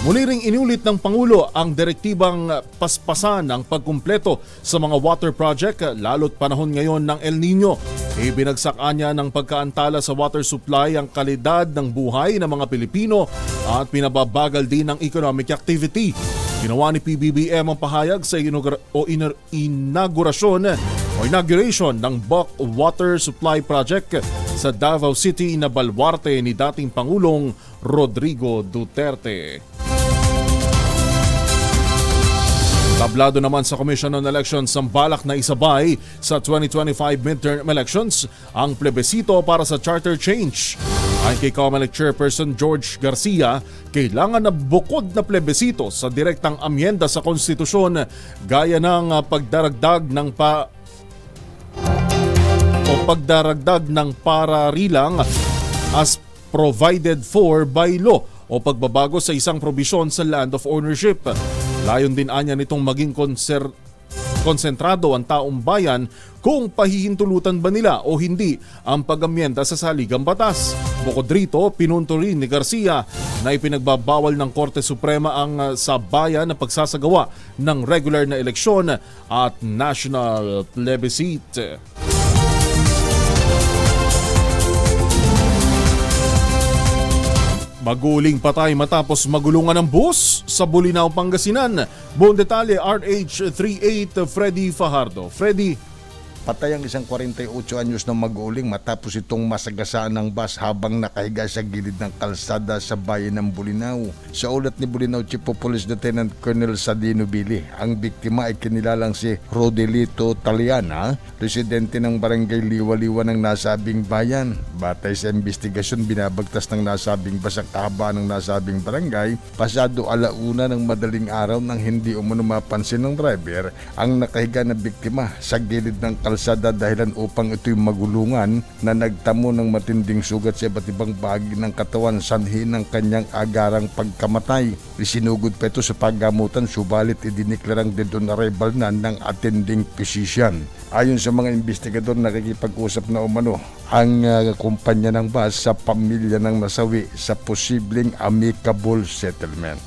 Muli ring inulit ng Pangulo ang direktibang paspasan ang pagkumpleto sa mga water project lalo't panahon ngayon ng El Nino. Ibinagsakan niya ng pagkaantala sa water supply ang kalidad ng buhay ng mga Pilipino at pinababagal din ang economic activity. Ginawa ni PBBM ang pahayag sa inauguration ng Buck Water Supply Project sa Davao City na balwarte ni dating Pangulong Rodrigo Duterte. Tablado naman sa Commission on Elections ang balak na isabay sa 2025 midterm elections ang plebisito para sa charter change. Ayon kay COMELEC Chairperson George Garcia, kailangan na bukod na plebisito sa direktang amyenda sa konstitusyon gaya ng pagdaragdag ng pararilang as provided for by law o pagbabago sa isang probisyon sa land of ownership. Layon din anya nitong maging konsentrado ang taong bayan kung pahihintulutan ba nila o hindi ang pag-amyenda sa saligang batas. Bukod rito, pinunto rin ni Garcia na ipinagbabawal ng Korte Suprema ang sa bayan na pagsasagawa ng regular na eleksyon at national plebiscite. Maguling patay matapos magulungan ng bus sa Bolinao, Pangasinan. Buong detalye, RH38 Freddy Fajardo. Freddy. Patay ang isang 48 anyos na maguling matapos itong masagasaan ng bus habang nakahiga sa gilid ng kalsada sa bayan ng Bolinao. Sa ulat ni Bolinao Chief of Police Lieutenant Colonel Sadino Bili, ang biktima ay kinilalang si Rodelito Taliana, residente ng barangay Liwa-Liwa ng nasabing bayan. Batay sa investigasyon, binabagtas ng nasabing bus ang kahabaan ng nasabing barangay pasado 1:00 ng madaling araw nang hindi umano mapansin ng driver ang nakahiga na biktima sa gilid ng kalsada dahilan upang ito'y magulungan na nagtamo ng matinding sugat sa iba't ibang bahagi ng katawan, sanhi ng kanyang agarang pagkamatay. Isinugod pa ito sa paggamutan subalit idiniklarang dead on arrival na ng attending physician. Ayon sa mga investigador, nakikipag-usap na umano ang kumpanya ng bus sa pamilya ng nasawi sa posibleng amicable settlement.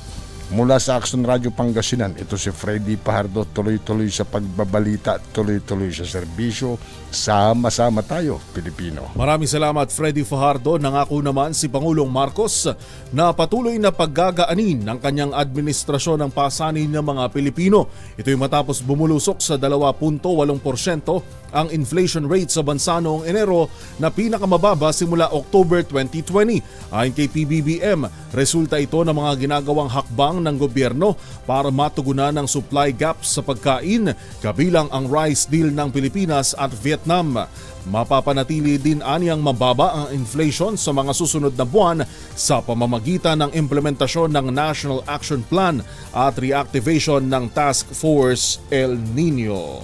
Mula sa Action Radio Pangasinan, ito si Freddy Fajardo, tuloy-tuloy sa pagbabalita, tuloy-tuloy sa serbisyo. Sama-sama tayo, Pilipino. Maraming salamat, Freddy Fajardo. Nangako naman si Pangulong Marcos na patuloy na paggagaanin ng kanyang administrasyon ng pasanin ng mga Pilipino. Ito'y matapos bumulusok sa 2.8% ang inflation rate sa bansa noong Enero na pinakamababa simula October 2020. Ayon kay PBBM, resulta ito ng mga ginagawang hakbang ng gobyerno para matugunan ang supply gaps sa pagkain, kabilang ang rice deal ng Pilipinas at Vietnam. Mapapanatili din anyang mababa ang inflation sa mga susunod na buwan sa pamamagitan ng implementasyon ng National Action Plan at reactivation ng Task Force El Nino.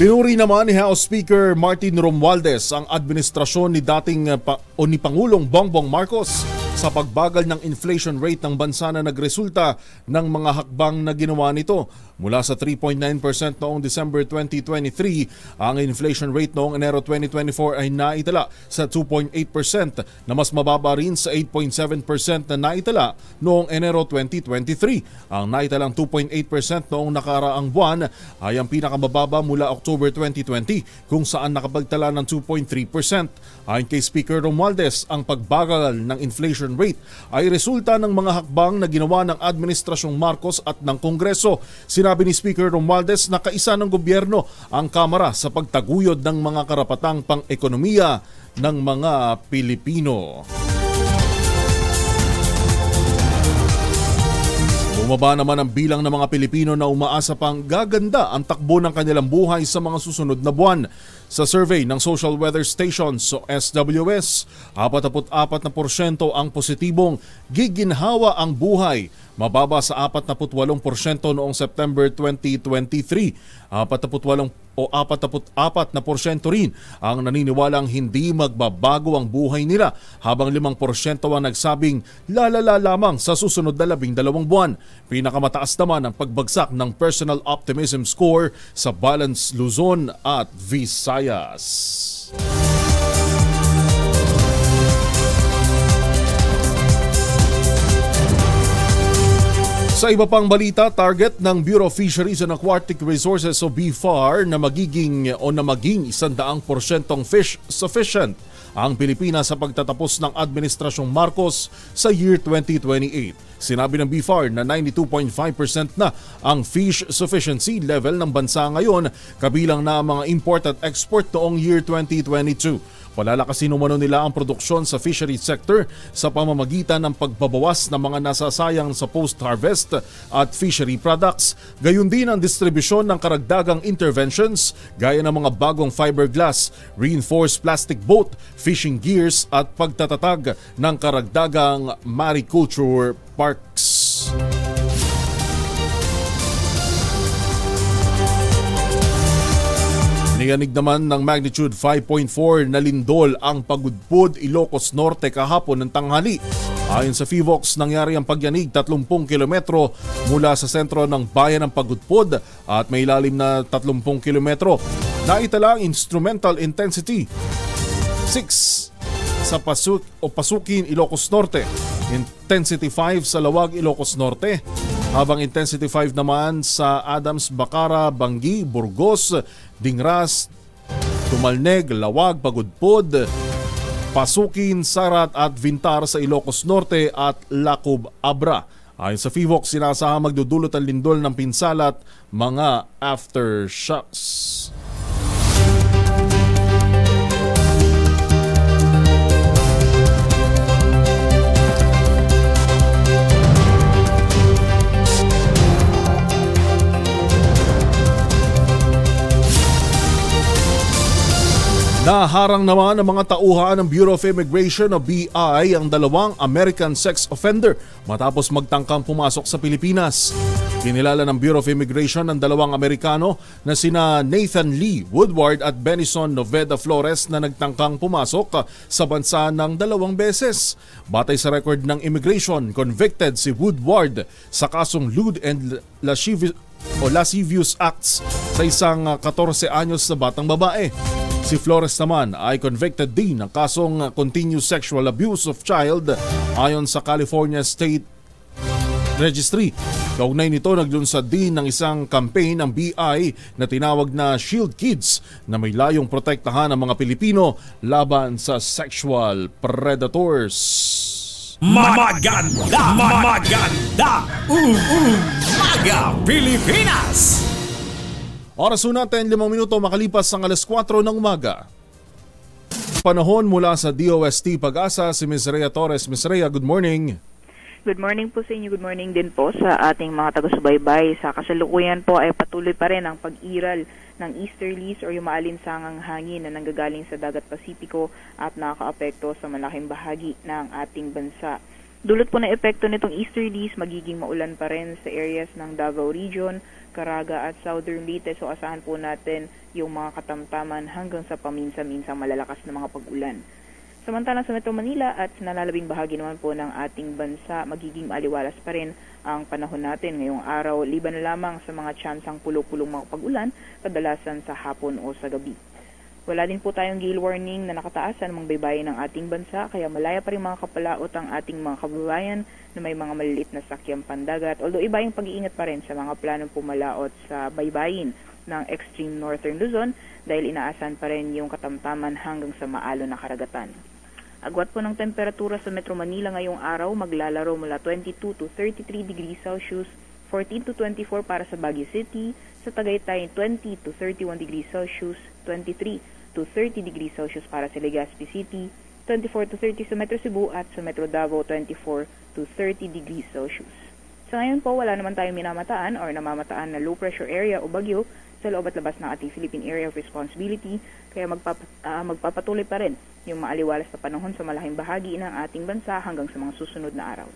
Pinuri naman ni House Speaker Martin Romualdez ang administrasyon ni Pangulong Bongbong Marcos sa pagbagal ng inflation rate ng bansa na nagresulta ng mga hakbang na ginawa nito. Mula sa 3.9% noong December 2023, ang inflation rate noong Enero 2024 ay naitala sa 2.8% na mas mababa rin sa 8.7% na naitala noong Enero 2023. Ang naitalang 2.8% noong nakaraang buwan ay ang pinakamababa mula October 2020 kung saan nakapagtala ng 2.3%. Ayon kay Speaker Romualdez, ang pagbagal ng inflation rate ay resulta ng mga hakbang na ginawa ng Administrasyong Marcos at ng Kongreso. Sinabi ni Speaker Romualdez na kaisa ng gobyerno ang Kamara sa pagtaguyod ng mga karapatang pang-ekonomiya ng mga Pilipino. Bumaba naman ang bilang ng mga Pilipino na umaasa pang gaganda ang takbo ng kanilang buhay sa mga susunod na buwan. Sa survey ng Social Weather Stations o SWS, 44% ang positibong giginhawa ang buhay, mababa sa 48% noong September 2023. 44% rin ang naniniwalang hindi magbabago ang buhay nila, habang 5% ang nagsabing lalala lamang sa susunod na 12 buwan. Pinakamataas naman ang pagbagsak ng Personal Optimism Score sa Balance Luzon at Visayas. Sa iba pang balita, target ng Bureau of Fisheries and Aquatic Resources o BFAR na maging 100% fish sufficient ang Pilipinas sa pagtatapos ng Administrasyong Marcos sa year 2028. Sinabi ng BFAR na 92.5% na ang fish sufficiency level ng bansa ngayon, kabilang na ang mga import at export noong year 2022. Palalakasin umano nila ang produksyon sa fishery sector sa pamamagitan ng pagbabawas ng mga nasasayang sa post-harvest at fishery products. Gayon din ang distribusyon ng karagdagang interventions gaya ng mga bagong fiberglass, reinforced plastic boat, fishing gears at pagtatatag ng karagdagang mariculture parks. Niyanig naman ng magnitude 5.4 na lindol ang Pagudpud, Ilocos Norte kahapon ng tanghali. Ayon sa FIVOX, nangyari ang pagyanig 30 kilometro mula sa sentro ng bayan ng Pagudpud at may ilalim na 30 kilometro. Naitala ang instrumental intensity 6 sa Pasukin, Ilocos Norte, intensity 5 sa Lawag, Ilocos Norte, habang intensity 5 naman sa Adams, Bacara, Banggi, Burgos, Dingras, Tumalneg, Lawag, Pagudpud, Pasukin, Sarat at Vintar sa Ilocos Norte at Lacob, Abra. Ayon sa FIVOX, sinasahang magdudulot ang lindol ng pinsala at mga aftershocks. Naharang naman ng mga tauhan ng Bureau of Immigration o BI ang 2 American sex offender matapos magtangkang pumasok sa Pilipinas. Kinilala ng Bureau of Immigration ang 2 Amerikano na sina Nathan Lee Woodward at Benison Noveda Flores na nagtangkang pumasok sa bansa ng 2 beses. Batay sa record ng immigration, convicted si Woodward sa kasong lewd and lascivious acts sa isang 14 anyos na batang babae. Si Flores naman ay convicted din ng kasong continuous sexual abuse of child ayon sa California State Registry. Kaugnay nito, naglunsad din ng isang campaign ng BI na tinawag na Shield Kids na may layong protektahan ang mga Pilipino laban sa sexual predators. Maganda! Maga Pilipinas! Oras natin 5 minuto makalipas ang alas 4 ng umaga. Panahon mula sa DOST Pag-asa, si Ms. Rhea Torres. Ms. Rhea, good morning. Good morning po sa inyo. Good morning din po sa ating mga taga-subaybay. Sa kasalukuyan po ay patuloy pa rin ang pag-iral ng easterlies o yung maalinsangang hangin na nanggagaling sa Dagat Pasipiko at nakakaapekto sa malaking bahagi ng ating bansa. Dulot po na epekto nitong easterlies, magiging maulan pa rin sa areas ng Davao Region, Caraga at Southern Leyte. So asahan po natin yung mga katamtaman hanggang sa paminsan-minsang malalakas na mga pag-ulan. Samantalang sa Metro Manila at sa nalalabing bahagi naman po ng ating bansa, magiging aliwalas pa rin ang panahon natin ngayong araw, liban na lamang sa mga tsansang pulo-pulong mga pag-ulan, kadalasan sa hapon o sa gabi. Wala din po tayong gale warning na nakataas sa mga baybayin ng ating bansa, kaya malaya pa rin mga kapalaot ang ating mga kababayan na may mga maliliit na sakyang pandagat. Although iba yung pag-iingat pa rin sa mga planong pumalaot sa baybayin ng extreme northern Luzon dahil inaasahan pa rin yung katamtaman hanggang sa maalon na karagatan. Agwat po ng temperatura sa Metro Manila ngayong araw, maglalaro mula 22 to 33 degrees Celsius, 14 to 24 para sa Baguio City, sa Tagaytay 20 to 31 degrees Celsius, 23 to 30 degrees Celsius para sa Legazpi City, 24 to 30 sa Metro Cebu at sa Metro Davao 24 to 30 degrees Celsius. Sa ngayon po, wala naman tayong minamataan or namamataan na low pressure area o bagyo sa loob at labas ng ating Philippine Area of Responsibility, kaya magpapatuloy pa rin yung maaliwalas na panahon sa malaking bahagi ng ating bansa hanggang sa mga susunod na araw.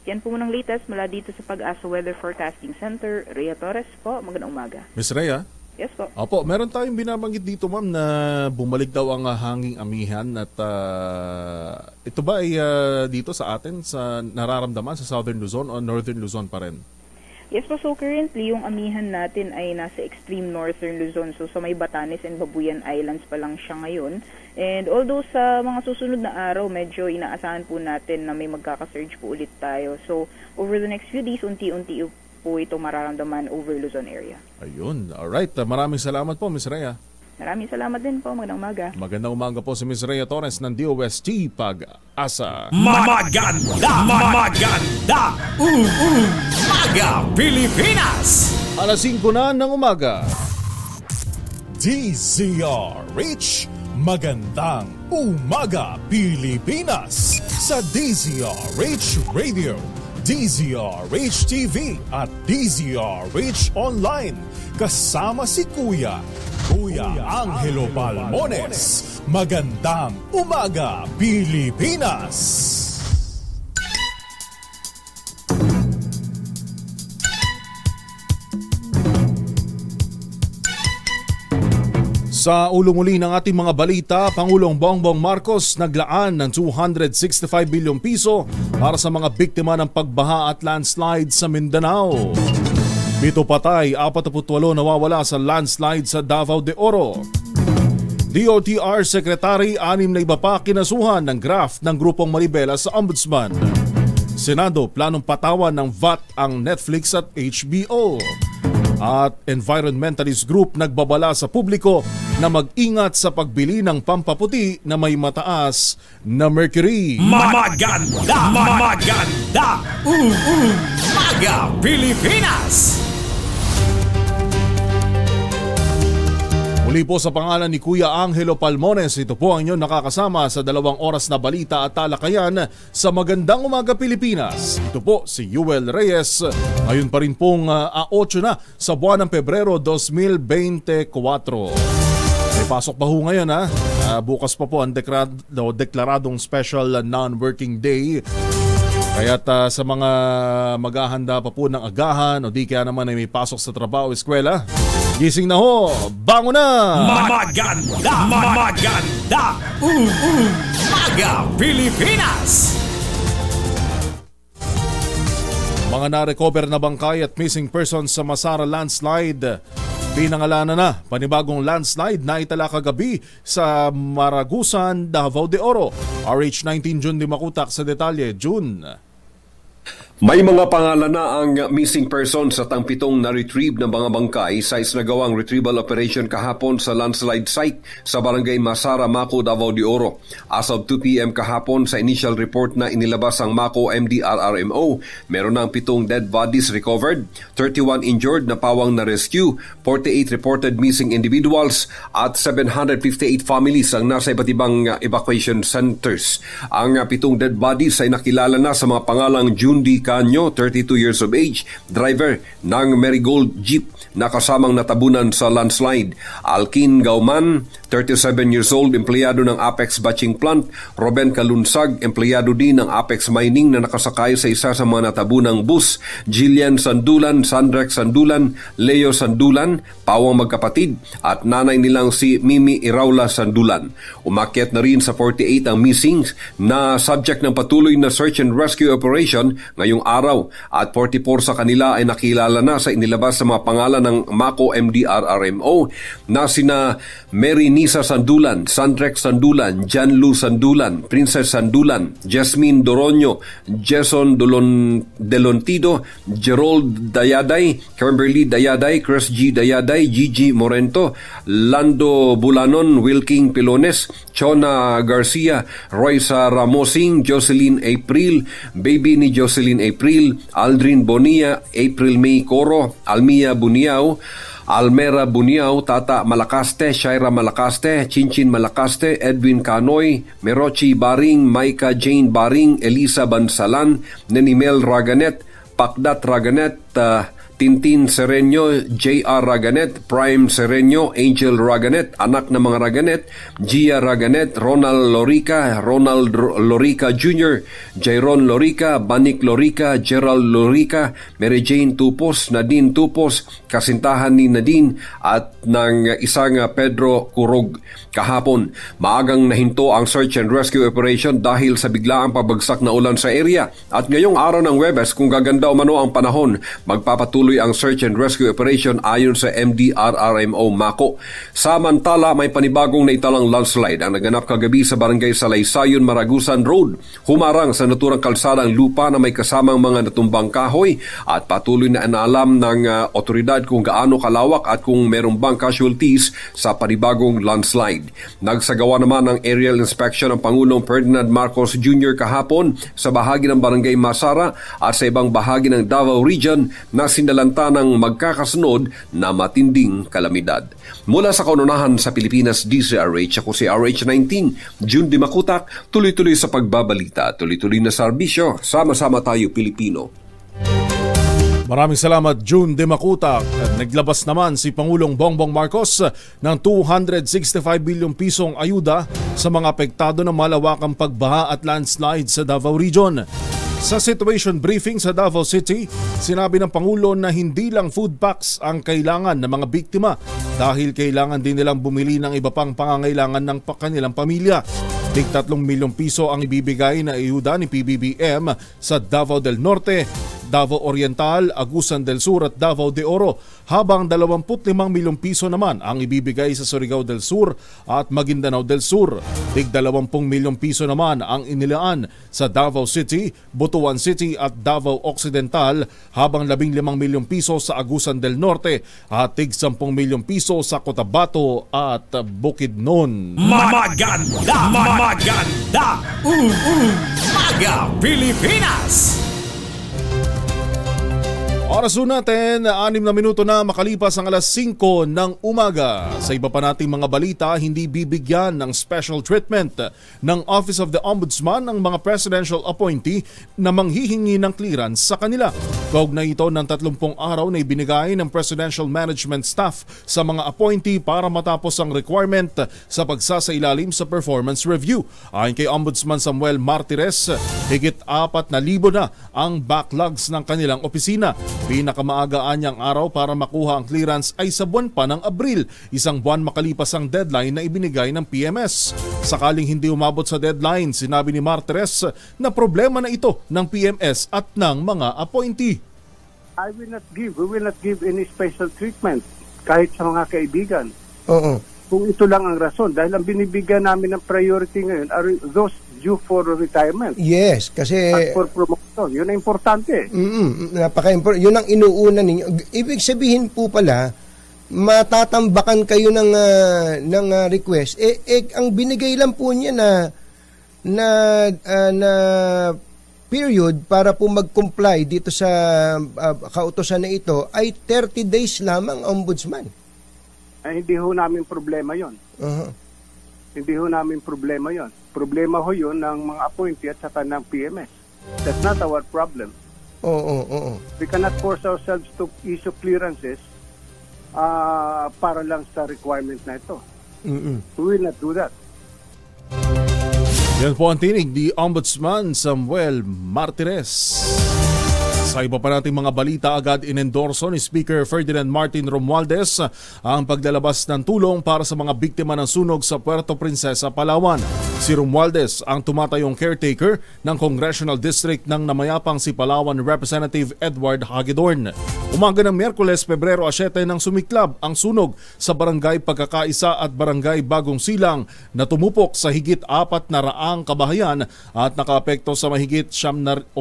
Yan po munang latest mula dito sa Pag-asa Weather Forecasting Center. Rhea Torres po, magandang umaga. Ms. Rhea? Yes po. Opo, meron tayong binabanggit dito ma'am na bumalik daw ang hanging amihan at ito ba ay dito sa atin sa nararamdaman sa Southern Luzon o Northern Luzon pa rin? Yes po, so currently yung amihan natin ay nasa extreme northern Luzon. So sa may Batanes and Babuyan Islands pa lang siya ngayon. And although sa mga susunod na araw, medyo inaasahan po natin na may magkaka-surge po ulit tayo. So over the next few days, unti-unti po ito mararamdaman over Luzon area. Ayun, alright. Maraming salamat po, Ms. Rhea. Maraming salamat din po. Magandang umaga. Magandang umaga po si Ms. Rhea Torres ng DOST Pag-asa. Maganda! Maga Pilipinas! Alas 5 na ng umaga. DZRH Magandang Umaga Pilipinas sa DZRH Radio, DZRH TV at DZRH Online. Kasama si Kuya Angelo Palmones. Magandang Umaga Pilipinas! Sa ulo muli ng ating mga balita, Pangulong Bongbong Marcos naglaan ng 265 bilyong piso para sa mga biktima ng pagbaha at landslide sa Mindanao. 7 patay, 48 nawawala sa landslide sa Davao de Oro. DOTR Secretary 6 na iba pa kinasuhan ng graft ng grupong Manibela sa Ombudsman. Senado planong patawan ng VAT ang Netflix at HBO. At environmentalist group nagbabala sa publiko na mag-ingat sa pagbili ng pampaputi na may mataas na mercury. Maganda! Maga Pilipinas! Muli po sa pangalan ni Kuya Angelo Palmones, ito po ang inyong nakakasama sa 2 oras na balita at talakayan sa Magandang Umaga Pilipinas. Ito po si Yuel Reyes. Ngayon pa rin pong 8 na sa buwan ng Pebrero 2024. May pasok pa ho ngayon ha. Bukas pa po ang deklaradong special non-working day. Kaya't sa mga maghahanda pa po ng agahan o di kaya naman ay may pasok sa trabaho o eskwela, gising na ho! Bango na! Maganda! Maga Pilipinas! Mga na-recover na bangkay at missing persons sa Masara landslide Pinangalanan na panibagong landslide na itala kagabi sa Maragusan, Davao de Oro. RH19 June Dimakutak sa detalye. June. May mga pangalan na ang missing persons at ang 7 na-retrieve ng mga bangkay sa isinagawang retrieval operation kahapon sa landslide site sa barangay Masara, Maco, Davao de Oro. As of 2 p.m. kahapon sa initial report na inilabas ang Maco MDRRMO, meron ng 7 dead bodies recovered, 31 injured na pawang na-rescue, 48 reported missing individuals at 758 families ang nasa iba't ibang evacuation centers. Ang 7 dead bodies ay nakilala na sa mga pangalang June D. Canyo, 32 years of age, driver ng Marigold Jeep na kasamang natabunan sa landslide. Alkin Gauman, 37 years old, empleyado ng Apex Batching Plant. Ruben Kalunsag, empleyado din ng Apex Mining na nakasakay sa isa sa mga natabunang bus. Jillian Sandulan, Sandrex Sandulan, Leo Sandulan, pawang magkapatid, at nanay nilang si Mimi Iraula Sandulan. Umakyat na rin sa 48 ang missing na subject ng patuloy na search and rescue operation ngayong araw, at 44 sa kanila ay nakilala na sa inilabas sa mga pangalan ng Maco MDRRMO na sina Mary Nisa Sandulan, Sandrex Sandulan, Janlu Sandulan, Princess Sandulan, Jasmine Doronyo, Jason Delontido, Gerald Dayaday, Kimberly Dayaday, Chris G. Dayaday, Gigi Morento, Lando Bulanon, Wilking Pilones, Chona Garcia, Roysa Ramosing, Jocelyn April, baby ni Jocelyn April, Aldrin Bonilla, April May Coro, Almia Buniao, Almera Buniao, Tata Malacaste, Shaira Malacaste, Chinchin Malacaste, Edwin Canoy, Merochi Baring, Maika Jane Baring, Elisa Bansalan, Nenimel Raganet, Pakdat Raganet, Tintin Sereño, J.R. Raganet, Prime Sereño, Angel Raganet, anak ng mga Raganet, Gia Raganet, Ronald Lorica, Ronald Lorica Jr., Jairon Lorica, Banik Lorica, Gerald Lorica, Mary Jane Tupos, Nadine Tupos, kasintahan ni Nadine at ng isang Pedro Curog. Kahapon, maagang nahinto ang search and rescue operation dahil sa biglaang pabagsak na ulan sa area, at ngayong araw ng Huwebes, kung gaganda o mano ang panahon, magpapatuloy ang search and rescue operation ayon sa MDRRMO Maco. Samantala, may panibagong naitalang landslide ang naganap kagabi sa barangay Salaysayon, Maragusan Road. Humarang sa naturang kalsadang lupa na may kasamang mga natumbang kahoy, at patuloy na inaalam ng otoridad kung gaano kalawak at kung merong bang casualties sa panibagong landslide. Nagsagawa naman ng aerial inspection ang Pangulong Ferdinand Marcos Jr. kahapon sa bahagi ng barangay Masara at sa ibang bahagi ng Davao Region na sinalanta ng magkakasunod na matinding kalamidad. Mula sa kaununahan sa Pilipinas, DZRH, ako si RH19, June Dimakutak, tuloy-tuloy sa pagbabalita, tuloy-tuloy na serbisyo, sama-sama tayo Pilipino. Maraming salamat, June Dimakutak. Naglabas naman si Pangulong Bongbong Marcos ng 265 bilyong pisong ayuda sa mga apektado ng malawakang pagbaha at landslide sa Davao Region. Sa situation briefing sa Davao City, sinabi ng Pangulo na hindi lang food packs ang kailangan ng mga biktima dahil kailangan din nilang bumili ng iba pang pangangailangan ng kanilang pamilya. 3 milyong piso ang ibibigay na ayuda ni PBBM sa Davao del Norte, Davao Oriental, Agusan del Sur at Davao de Oro, habang 25 milyong piso naman ang ibibigay sa Surigao del Sur at Maguindanao del Sur. 20 milyong piso naman ang inilaan sa Davao City, Butuan City at Davao Occidental, habang 15 milyong piso sa Agusan del Norte at 10 milyong piso sa Cotabato at Bukidnon. Maganda! Maganda! Maga Pilipinas! Oras natin, 6 na minuto na makalipas ang alas 5 ng umaga. Sa iba pa nating mga balita, hindi bibigyan ng special treatment ng Office of the Ombudsman ang mga presidential appointee na manghihingi ng clearance sa kanila. Kaugnay ito ng 30 araw na ibinigay ng Presidential Management Staff sa mga appointee para matapos ang requirement sa pagsasailalim sa performance review. Ayon kay Ombudsman Samuel Martires, higit 4,000 na ang backlogs ng kanilang opisina. Pinakamaagaan niyang araw para makuha ang clearance ay sa buwan pa ng Abril, isang buwan makalipas ang deadline na ibinigay ng PMS. Sakaling hindi umabot sa deadline, sinabi ni Martires na problema na ito ng PMS at ng mga appointee. We will not give any special treatment kahit sa mga kaibigan. Oo. Kung ito lang ang rason, dahil ang binibigyan namin ng priority ngayon are those due for retirement. Yes, kasi... At for promotion. Yun ang importante. Napaka-important. Yun ang inuuna ninyo. Ibig sabihin po pala, matatambakan kayo ng request. Ang binigay lang po niya na period para po mag-comply dito sa kautosan na ito ay 30 days lamang, Ombudsman. Ay, hindi ho namin problema yon. Hindi ho namin problema yon. Problema ho yun ng mga appointee at saka ng PMS. That's not our problem. Oo. We cannot force ourselves to issue clearances para lang sa requirement na ito. We will not do that. Yan po ang tinig ni Ombudsman Samuel Martires. Sa iba pa nating mga balita, agad inendorso ni Speaker Ferdinand Martin Romualdez ang paglalabas ng tulong para sa mga biktima ng sunog sa Puerto Princesa, Palawan. Si Romualdez ang tumatayong caretaker ng Congressional District ng namayapang si Palawan Representative Edward Hagedorn. Umaga ng Miyerkules, Pebrero 7 nang sumiklab ang sunog sa Barangay Pagkakaisa at Barangay Bagong Silang na tumupok sa higit 400 kabahayan at nakaapekto sa mahigit 700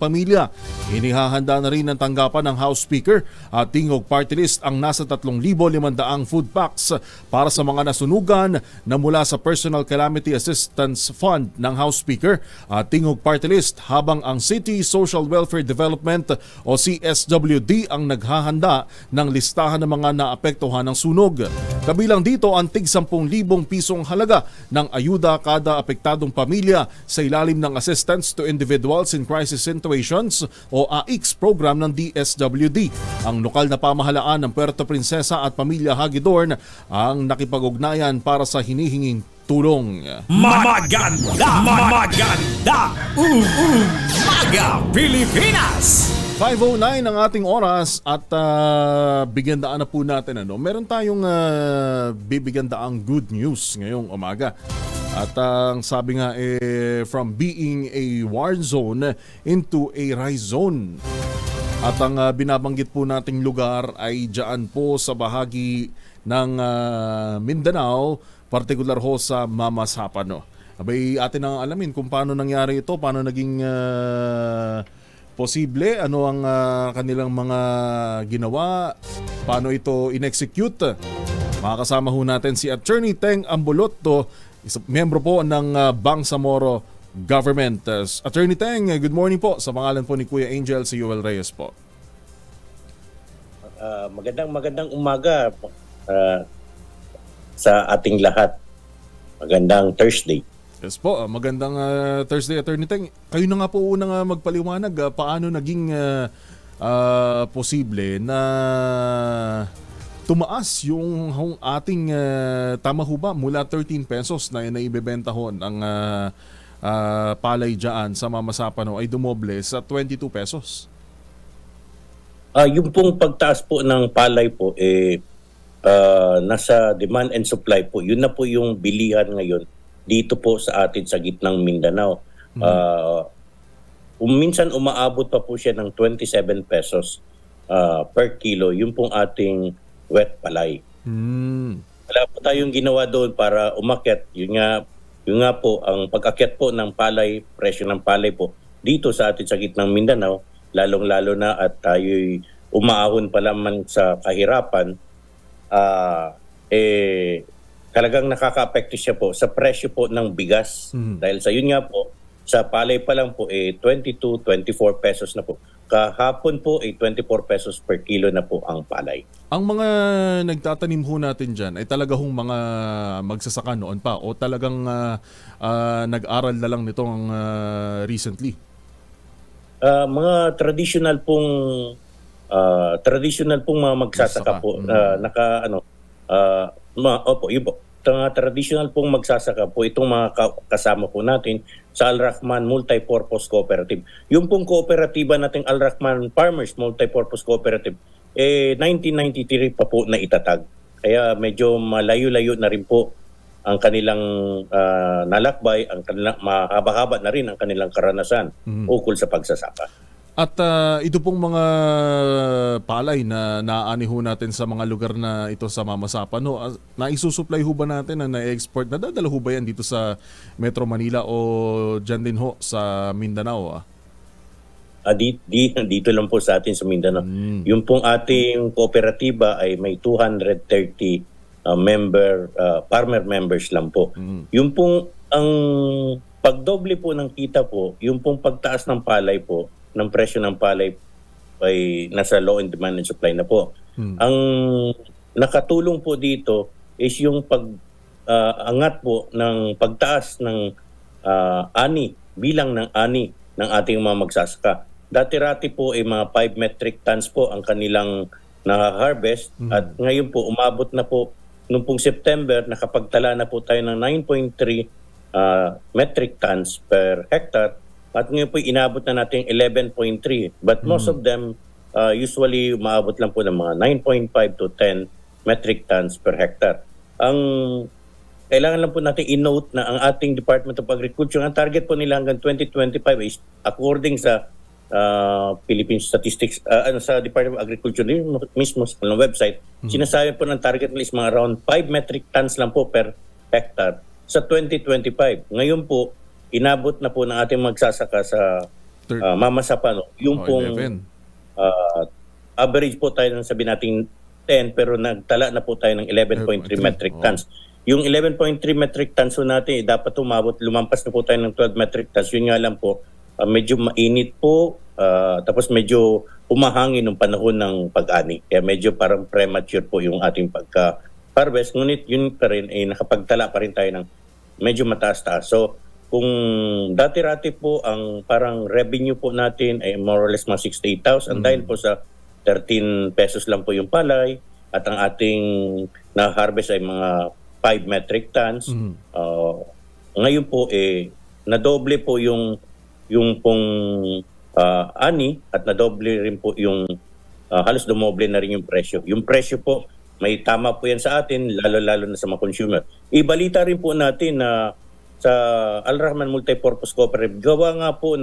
pamilya. Inihahanda na rin ng tanggapan ng House Speaker at Tingog Party List ang nasa 3,500 food packs para sa mga nasunugan na mula sa Personal Calamity Assistance Fund ng House Speaker at Tingog Party List, habang ang City Social Welfare Development o CSWD ang naghahanda ng listahan ng mga naapektuhan ng sunog. Kabilang dito ang tig 10,000 pisong halaga ng ayuda kada apektadong pamilya sa ilalim ng Assistance to Individuals in Crisis Situations o AICS program ng DSWD. Ang lokal na pamahalaan ng Puerto Princesa at Pamilya Hagedorn ang nakipag-ugnayan para sa hinihinging tulong. Maganda Umaga Pilipinas. 5:09 ang ating oras at bigyan daan na po natin. Meron tayong bibigyan daang good news ngayong umaga. At ang sabi nga from being a war zone into a rise zone. At ang binabanggit po nating lugar ay dyan po sa bahagi ng Mindanao, partikular ho sa Mamasapano. Abay, atin ang alamin kung paano nangyari ito, paano naging posible, ano ang kanilang mga ginawa, paano ito in-execute. Makakasama ho natin si Attorney Teng Ambulotto, miyembro po ng Bangsamoro Government. Attorney Teng, good morning po. Sa pangalan po ni Kuya Angel, si Joel Reyes po. Magandang umaga sa ating lahat. Magandang Thursday. Yes po, magandang Thursday, Attorney Teng. Kayo na nga po unang magpaliwanag paano naging posible na tumaas yung ating tama ho ba mula 13 pesos na naibebenta ho ng palay dyan sa Mamasapano ay dumoble sa 22 pesos. Yung pong pagtaas po ng palay po nasa demand and supply po. Yun na po yung bilihan ngayon dito po sa atin sa gitnang Mindanao. Minsan umaabot pa po siya ng 27 pesos per kilo. Yung pong ating wet palay. Wala po tayong ginawa doon para umakyat. Yun nga po, ang pag-akyat po ng palay, presyo ng palay po, dito sa atin sa gitnang Mindanao, lalong-lalo na at tayo'y umaahon pa lamang sa kahirapan, talagang nakaka-apekto siya po sa presyo po ng bigas. Dahil sa yun nga po, sa palay pa lang po 22, 24 pesos na po. Kahapon po 24 pesos per kilo na po ang palay. Ang mga nagtatanim ho natin dyan ay talaga hong mga magsasaka noon pa o talagang nag-aral na lang nitong recently? Mga traditional pong mga magsasaka po yun po. Mga traditional pong magsasaka po itong mga kasama po natin sa Al-Rahman Multipurpose Cooperative. Yung pong kooperatiba nating Al-Rahman Farmers Multipurpose Cooperative 1993 pa po na itatag. Kaya medyo malayo-layo na rin po ang kanilang nalakbay, ang kanilang mahaba-haba na rin ang kanilang karanasan ukol sa pagsasaka. At ito pong mga palay na naaani ho natin sa mga lugar na ito sa Mamasapan, no, naisusupply ho ba natin na na-export? Nadadala ho ba yan dito sa Metro Manila o dyan din ho sa Mindanao? Dito lang po sa atin sa Mindanao. Yung pong ating kooperatiba ay may 230 farmer members lang po. Yung pong ang pagdoble po ng kita po, yung pong pagtaas ng palay po, ng presyo ng palay ay nasa law and demand and supply na po. Ang nakatulong po dito is yung angat po ng pagtaas ng bilang ng ani ng ating mga magsasaka. Dati-rati po ay mga 5 metric tons po ang kanilang na-harvest at ngayon po umabot na po noong pong September nakapagtala na po tayo ng 9.3 metric tons per hectare. At ngayon po inabot na natin 11.3. But most of them usually umaabot lang po ng mga 9.5 to 10 metric tons per hectare. Ang kailangan lang po natin i-note na ang ating Department of Agriculture, ang target po nila hanggang 2025 is according sa Philippine Statistics, sa Department of Agriculture mismo sa website, sinasabi po ng target nila is mga around 5 metric tons lang po per hectare sa 2025. Ngayon po, inabot na po ng ating magsasaka sa Mamasapan, yung pong average po tayo ng sabi natin 10 pero nagtala na po tayo ng 11.3 metric tons. Yung 11.3 metric tons po natin dapat lumampas na po tayo ng 12 metric tons. Yun nga lang po, medyo mainit po, tapos medyo umahangin ng panahon ng pag-ani. Kaya medyo parang premature po yung ating pagka-harvest. Ngunit yun pa rin, nakapagtala pa rin tayo ng medyo mataas-taas. So, kung dati-rati po ang parang revenue po natin ay more or less mga 68,000 dahil po sa 13 pesos lang po yung palay at ang ating na-harvest ay mga 5 metric tons. Ngayon po nadoble po yung pong ani at nadoble rin po yung halos dumoble na rin yung presyo. Yung presyo po may tama po yan sa atin lalo-lalo na sa mga consumer. Ibalita rin po natin na sa Al-Rahman Multipurpose Cooperative, gawa nga po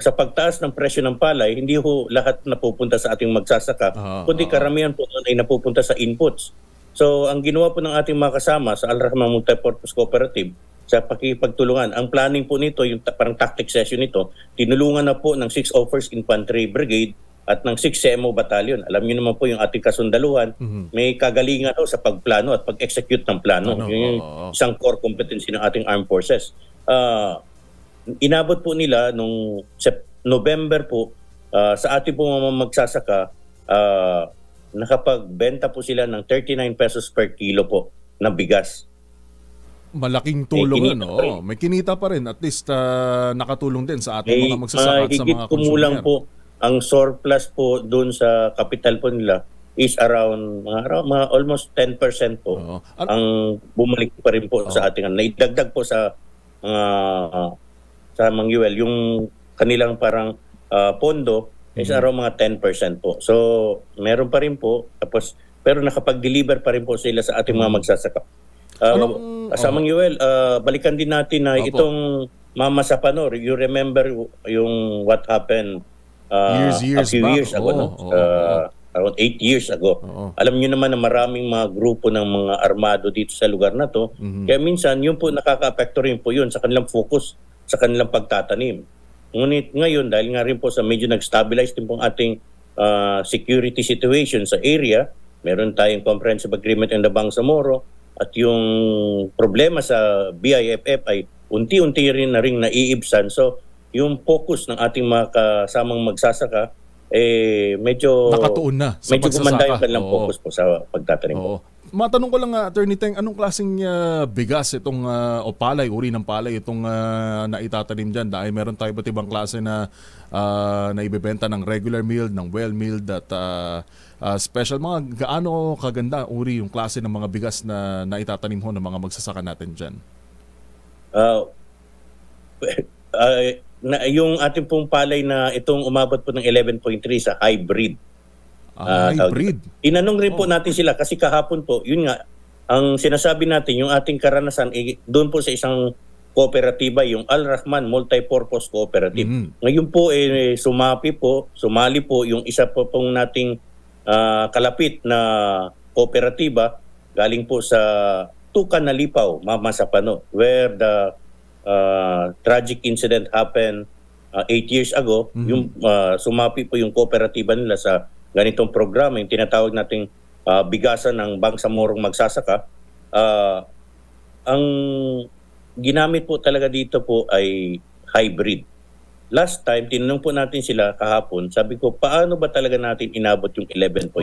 sa pagtaas ng presyo ng palay, hindi ho lahat napupunta sa ating magsasaka, kundi karamihan po ay napupunta sa inputs. So, ang ginawa po ng ating mga kasama sa Al-Rahman Multipurpose Cooperative, sa pakipagtulungan, ang planning po nito, yung parang tactic session nito, tinulungan na po ng 6 First Infantry Brigade at ng 6 CMO Battalion. Alam niyo naman po yung ating kasundaluhan, may kagalingan sa pagplano at pag-execute ng plano. Yung isang core competency ng ating armed forces. Inabot po nila nung November po, sa ating po mga magsasaka, nakapagbenta po sila ng 39 pesos per kilo po na bigas. Malaking tulong may kinita pa rin. At least nakatulong din sa ating mga magsasaka at sa mga consumer. Po ang surplus po doon sa capital po nila is around mga almost 10% po. Ang bumalik pa rin po sa ating naidagdag po sa Mang Yuel yung kanilang parang pondo is around mga 10% po. So meron pa rin po tapos pero nakapag-deliver pa rin po sila sa ating mga magsasaka. Sa Mang Yuel, balikan din natin na itong Mamasapan, you remember yung what happened a few years ago, around 8 years ago. Alam niyo naman na maraming mga grupo ng mga armado dito sa lugar na to. Kaya minsan, yun po nakaka-apekto rin po yun sa kanilang focus, sa kanilang pagtatanim. Ngunit ngayon, dahil nga rin po sa medyo nag-stabilize din po ang ating security situation sa area, meron tayong comprehensive agreement in the Bangsamoro, at yung problema sa BIFF ay unti-unti rin na rin naiibsan. So, yung focus ng ating mga kasamang magsasaka medyo nakatuon na sa medyo pagsasaka. gumanda yung kanilang focus po sa pagtatanim po. Matanong ko lang, Attorney Teng, anong klaseng bigas itong o palay, uri ng palay itong naitatanim dyan? Dahil meron tayo iba't ibang klase na naibebenta ng regular milled, ng well milled at special. Mga gaano kaganda uri yung klase ng mga bigas na naitatanim ho ng mga magsasaka natin dyan? Yung ating pong palay na itong umabot po ng 11.3 sa hybrid. Hybrid? Tinanong rin po natin sila kasi kahapon po, yun nga, ang sinasabi natin, yung ating karanasan, doon po sa isang kooperatiba, yung Al-Rahman Multipurpose Cooperative. Ngayon po sumali po yung isa po pong nating kalapit na kooperatiba galing po sa Tukan na Lipaw, Mama Sapano, where the tragic incident happened 8 years ago. Yung sumapi po yung kooperatiba nila sa ganitong programa, yung tinatawag nating bigasan ng Bangsamorong Magsasaka. Ang ginamit po talaga dito po ay hybrid. Last time, tinanong po natin sila kahapon, sabi ko, paano ba talaga natin inabot yung 11.3?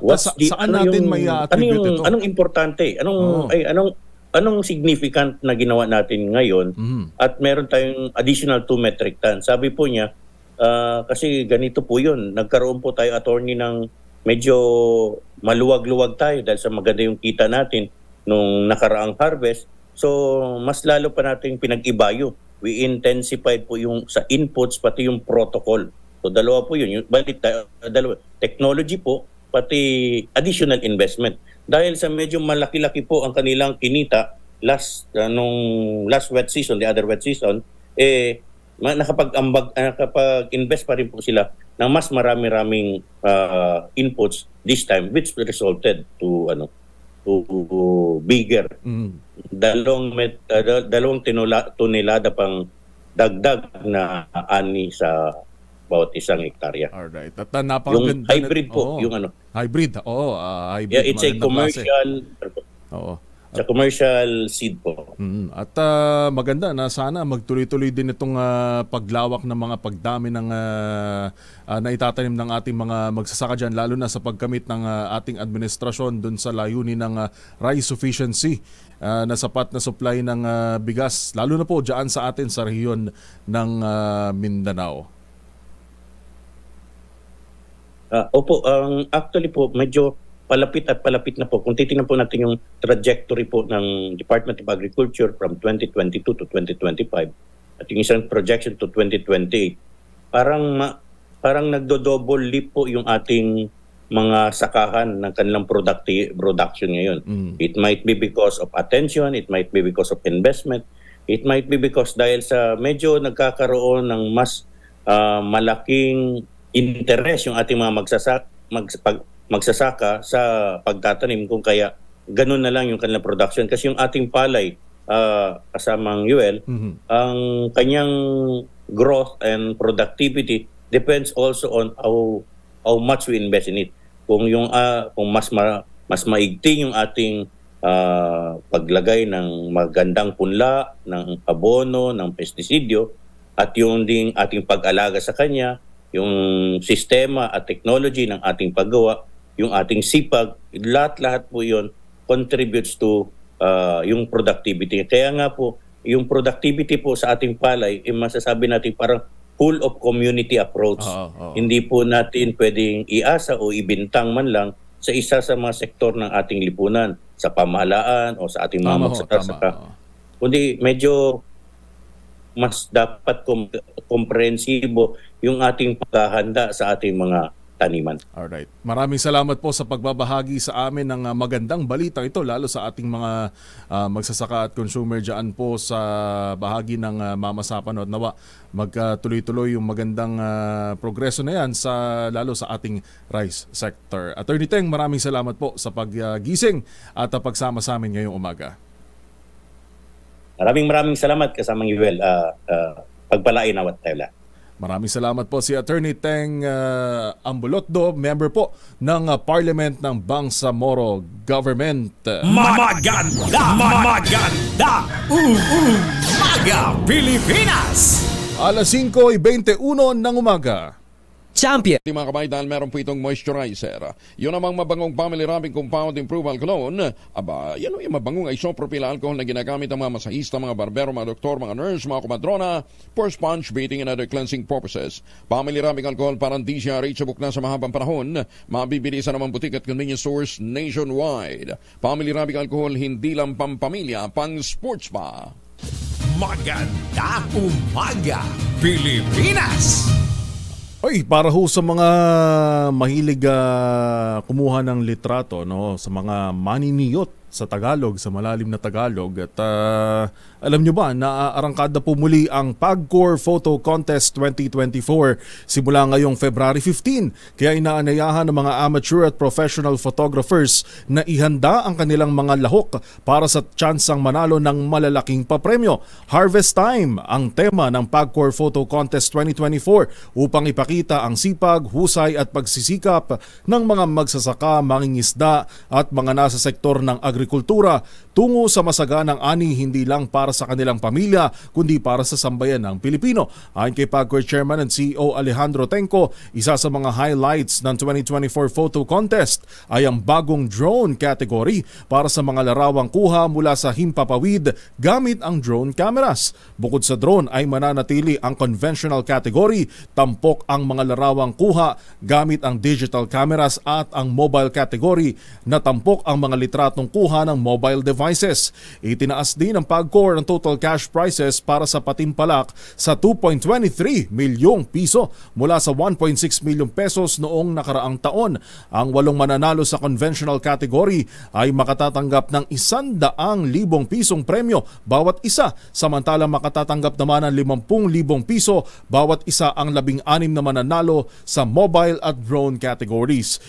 At saan natin may attribute ito? Anong importante? Anong significant na ginawa natin ngayon? At meron tayong additional 2 metric tons. Sabi po niya, kasi ganito po yun. Nagkaroon po tayo, attorney, ng medyo maluwag-luwag tayo dahil sa maganda yung kita natin nung nakaraang harvest. So, mas lalo pa natin pinag-ibayo. We intensified po yung sa inputs, pati yung protocol. So, dalawa po yun. Dalawa. Technology po, pati additional investment. Dahil sa medyo malaki-laki po ang kanilang kinita nung last wet season, the other wet season, nakapag-invest pa rin po sila ng mas marami-raming inputs this time, which resulted to bigger. Dalawang tonelada pang dagdag na ani sa bawat isang hektarya. Alright. At yung hybrid po, yung hybrid. Hybrid. Yeah, it's a commercial. Sa commercial seed po. At maganda na sana magtuloy-tuloy din itong paglawak ng mga pagdami ng naitatanim ng ating mga magsasaka dyan, lalo na sa pagkamit ng ating administrasyon dun sa layunin ng rice sufficiency na sapat na supply ng bigas, lalo na po dyan sa atin sa rehiyon ng Mindanao. Opo, actually po medyo palapit na po. Kung titingnan po natin yung trajectory po ng Department of Agriculture from 2022 to 2025 at yung isang projection to 2028, parang nagdo-double leap po yung ating mga sakahan ng kanilang production ngayon. It might be because of attention, it might be because of investment, it might be because dahil sa medyo nagkakaroon ng mas malaking interest yung ating mga magsasaka sa pagtatanim, kung kaya ganun na lang yung kanilang production. Kasi yung ating palay, kasamang UL, ang kanyang growth and productivity depends also on how much we invest in it. Kung mas maigting yung ating paglagay ng magandang punla, ng abono, ng pestisidyo, at yung ding ating pag-alaga sa kanya, yung sistema at technology ng ating paggawa, yung ating sipag, lahat po yun contributes to yung productivity. Kaya nga po, yung productivity po sa ating palay, masasabi natin parang full of community approach. Hindi po natin pwedeng iasa o ibintang man lang sa isa sa mga sektor ng ating lipunan, sa pamahalaan o sa ating mga magsasaka. Kundi medyo mas dapat komprehensibo yung ating paghahanda sa ating mga taniman. Alright. Maraming salamat po sa pagbabahagi sa amin ng magandang balita ito, lalo sa ating mga magsasaka at consumer dyan po sa bahagi ng Mama Sapano, at nawa magtuloy-tuloy yung magandang progreso na yan lalo sa ating rice sector. Attorney Teng, maraming salamat po sa paggising at pagsama sa amin ngayong umaga. Maraming salamat kasamang Yuel. Pagpalain awat tayo lahat. Maraming salamat po si Attorney Teng Ambulotdo, member po ng Parliament ng Bangsamoro Government. Maganda! Umaga Pilipinas! Alas 5:21 ng umaga. Champion! Mga kabaitan, meron po itong moisturizer. Yun namang mabangong Family Wrapping Compound Improval Cologne. Yan yung mabangong isopropyl alcohol na ginagamit ng mga masahista, mga barbero, mga doktor, mga nurse, mga kumadrona for sponge beating and other cleansing purposes. Family Wrapping Alcohol parang di siya reachable na sa mahabang panahon. Mabibili sa naman butik at convenience stores nationwide. Family Wrapping Alcohol, hindi lang pampamilya, pang sports pa. Maganda umaga Pilipinas! Oy, para ho sa mga mahilig kumuha ng litrato, no, sa mga maniniyot sa Tagalog, sa malalim na Tagalog. At alam nyo ba, naaarangkada po muli ang PAGCOR Photo Contest 2024 simula ngayong February 15. Kaya inaanayahan ng mga amateur at professional photographers na ihanda ang kanilang mga lahok para sa tsansang manalo ng malalaking papremyo. Harvest Time ang tema ng PAGCOR Photo Contest 2024 upang ipakita ang sipag, husay at pagsisikap ng mga magsasaka, mangingisda at mga nasa sektor ng agrikultura tungo sa masaganang ani hindi lang para sa kanilang pamilya kundi para sa sambayan ng Pilipino. Ayon kay PAGCOR Chairman and CEO Alejandro Tenco, isa sa mga highlights ng 2024 photo contest ay ang bagong drone category para sa mga larawang kuha mula sa himpapawid gamit ang drone cameras. Bukod sa drone ay mananatili ang conventional category, tampok ang mga larawang kuha gamit ang digital cameras at ang mobile category na tampok ang mga litratong kuha ng mobile devices. Itinaas din ng PAGCOR ang total cash prizes para sa patimpalak sa 2.23 milyong piso mula sa 1.6 milyong pesos noong nakaraang taon. Ang 8 mananalo sa conventional category ay makatatanggap ng 100,000 pisong premyo bawat isa, samantalang makatatanggap naman ng 50,000 piso bawat isa ang 16 na mananalo sa mobile at drone categories.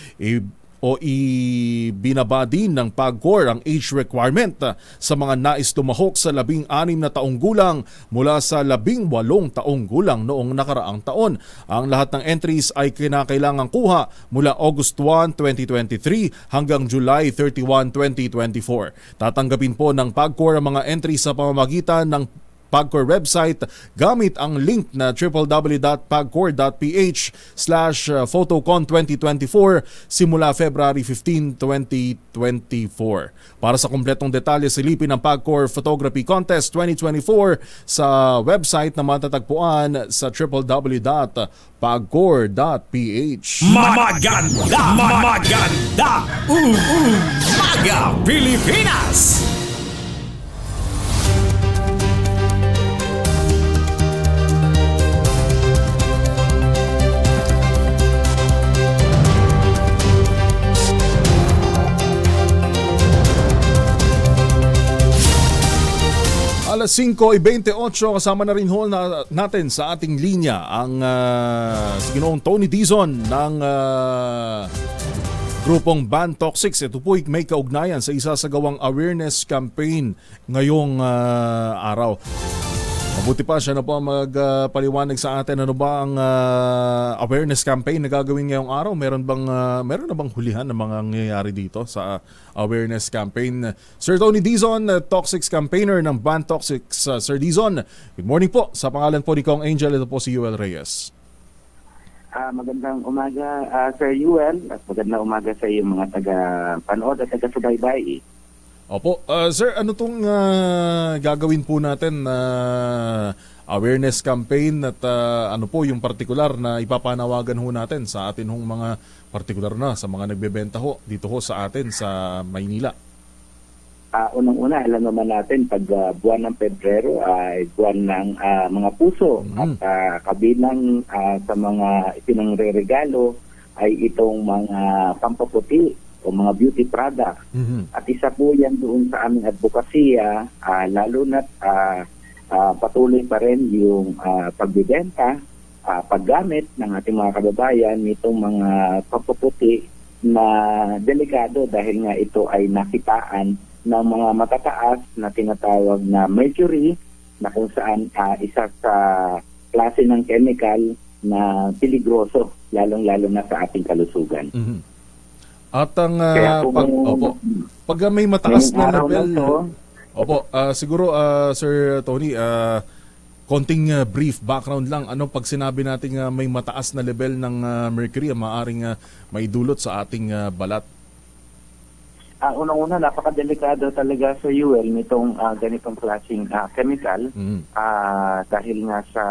Ibinaba din ng PAGCOR ang age requirement sa mga nais tumahok sa 16 na taong gulang mula sa 18 taong gulang noong nakaraang taon. Ang lahat ng entries ay kinakailangang kuha mula August 1, 2023 hanggang July 31, 2024. Tatanggapin po ng PAGCOR ang mga entries sa pamamagitan ng PAGCOR website gamit ang link na www.pagcor.ph/photocon2024 simula February 15, 2024. Para sa kumpletong detalye, silipin ang PAGCOR Photography Contest 2024 sa website na matatagpuan sa www.pagcor.ph. Maganda! Umaga Pilipinas! Alas 5:28, kasama na rin natin sa ating linya ang si Ginoong Tony Dizon ng grupong Ban Toxics. Ito po may kaugnayan sa isa sa gawang awareness campaign ngayong araw. Mabuti pa siya na po magpaliwanag sa atin ano ba ang awareness campaign na gagawin ngayong araw. Meron na bang hulihan ng mga nangyayari dito sa awareness campaign? Sir Tony Dizon, Toxics campaigner ng Ban Toxics. Sir Dizon, good morning po. Sa pangalan po ni Kong Angel, ito po si Yuel Reyes. Magandang umaga, Sir Yuel, at magandang umaga sa iyong mga taga-panood at taga-subaybay. Opo. Sir, ano tong gagawin po natin na awareness campaign at ano po yung partikular na ipapanawagan ho natin sa atin hong mga partikular na sa mga nagbebenta ho dito ho sa atin sa Maynila? Unang-una, alam naman natin pag buwan ng Pebrero ay buwan ng mga puso at kabilang sa mga ipinangre-regalo ay itong mga pampaputi o mga beauty product. At isa po yan doon sa aming advokasya, lalo na't patuloy pa rin yung pagbibenta, paggamit ng ating mga kababayan nitong mga pampaputi na delikado dahil nga ito ay nakitaan ng mga matataas na tinatawag na mercury na kung saan isa sa klase ng chemical na peligroso lalong-lalo na sa ating kalusugan. At ang pag may mataas na level, siguro Sir Tony, konting brief background lang, ano pag sinabi natin may mataas na level ng mercury maaring maidulot sa ating balat? Unang-una, napakadelikado talaga sa UL nitong ganitong klaseng chemical dahil nga sa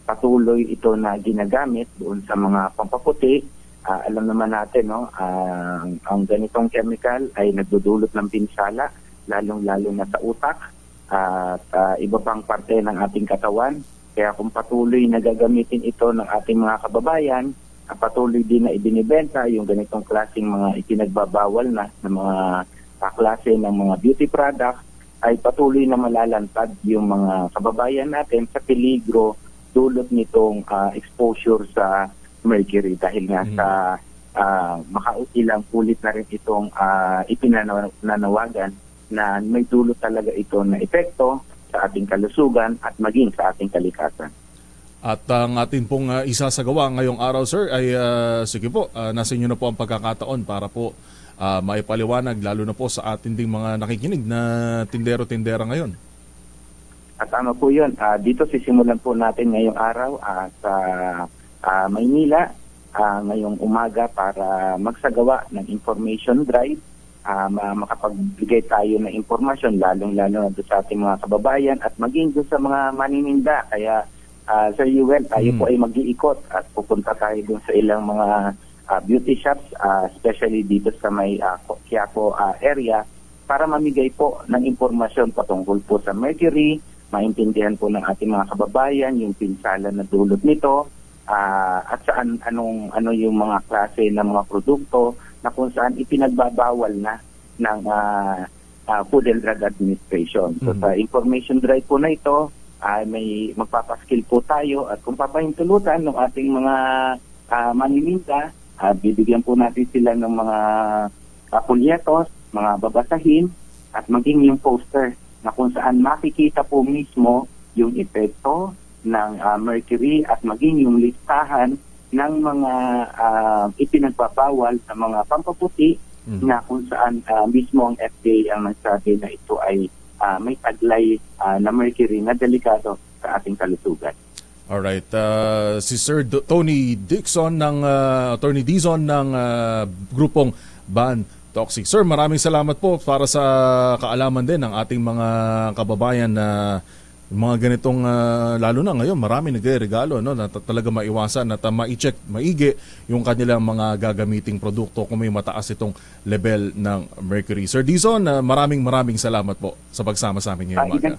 patuloy ito na ginagamit doon sa mga pampaputi. Alam naman natin, ang ganitong chemical ay nagdudulot ng pinsala, lalong-lalo na sa utak at iba pang parte ng ating katawan. Kaya kung patuloy na gagamitin ito ng ating mga kababayan, patuloy din na ibinibenta yung ganitong klaseng mga ipinagbabawal na mga klase ng mga beauty products, ay patuloy na malalantad yung mga kababayan natin sa peligro dulot nitong exposure sa mercury dahil nga sa makailang ulit na rin itong ipinanawagan na may dulot talaga ito na epekto sa ating kalusugan at maging sa ating kalikasan. At ang atin pong isasagawa ngayong araw, sir, ay sige po, nasa inyo na po ang pagkakataon para po maipaliwanag lalo na po sa atin ding mga nakikinig na tindero-tindera ngayon. At ano po yun, dito sisimulan po natin ngayong araw sa Maynila ngayong umaga para magsagawa ng information drive, makapagbigay tayo ng impormasyon lalong-lalo na sa ating mga kababayan at maging doon sa mga manininda. Kaya Sir Yuel, tayo po ay mag-iikot at pupunta tayo doon sa ilang mga beauty shops, especially dito sa may Quiapo area para mamigay po ng impormasyon patungkol po sa mercury, maintindihan po ng ating mga kababayan yung pinsala na dulot nito at saan ano yung mga klase ng mga produkto na kung saan ipinagbabawal na ng Food and Drug Administration. So sa information drive po na ito, may magpapaskill po tayo at kung papahintulutan ng ating mga manininda, bibigyan po natin sila ng mga pulyetos, mga babasahin at maging yung poster na kung saan makikita po mismo yung epekto ng mercury at maging yung listahan ng mga ipinagbabawal sa mga pampaputi na kung saan mismo ang FDA ang nagsabi na ito ay may taglay na mercury na delikado sa ating kalusugan. Alright, si Sir Tony Dixon ng Attorney Dizon ng grupong Ban Toxic. Sir, maraming salamat po para sa kaalaman din ng ating mga kababayan na mga ganitong lalo na ngayon marami nagre-regalo no na talaga maiwasan at ma-check maigi yung kanilang mga gagamiting produkto kung may mataas itong level ng mercury. Sir Dizon, maraming salamat po sa pagsama sa amin ngayong umaga.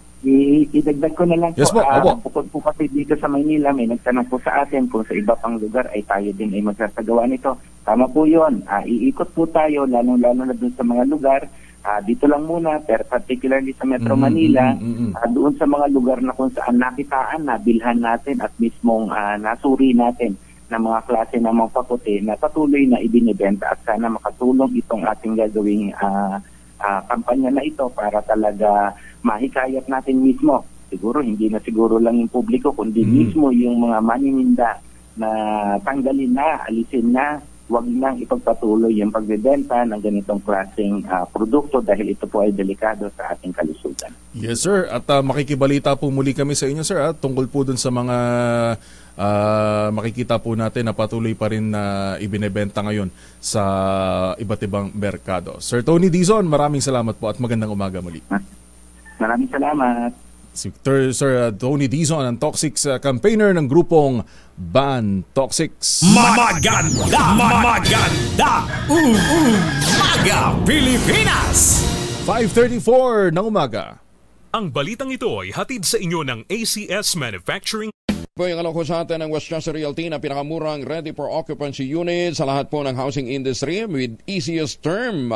Idagdag ko na lang yes, po, bukod po kasi dito sa Maynila may nagtanong po sa atin kung sa iba pang lugar ay tayo din ay magsasagawa nito. Tama po yun, iikot po tayo lalo na dun sa mga lugar. Dito lang muna, particularly sa Metro Manila, doon sa mga lugar na kung saan nakitaan, nabilhan natin at mismong nasuri natin ng mga klase ng mga paputi na patuloy na ibinibenta at sana makatulong itong ating gagawing kampanya na ito para talaga mahikayat natin mismo. Siguro, hindi na siguro lang yung publiko, kundi mismo yung mga manininda na tanggalin na, alisin na, huwag nang ipagpatuloy yung pagbebenta ng ganitong klaseng produkto dahil ito po ay delikado sa ating kalusugan. Yes, sir. At makikibalita po muli kami sa inyo, sir, tungkol po dun sa mga makikita po natin na patuloy pa rin na ibinebenta ngayon sa iba't ibang merkado. Sir Tony Dizon, maraming salamat po at magandang umaga muli. Maraming salamat. Sir Tony Dizon, ang Toxics campaigner ng grupong Ban Toxics. Maganda Umaga Pilipinas. 5:34 ng umaga. Ang balitang ito ay hatid sa inyo ng ACS Manufacturing. Po yung alam ko sa atin ng Westchester Realty na pinakamurang ready for occupancy unit sa lahat po ng housing industry with easiest term.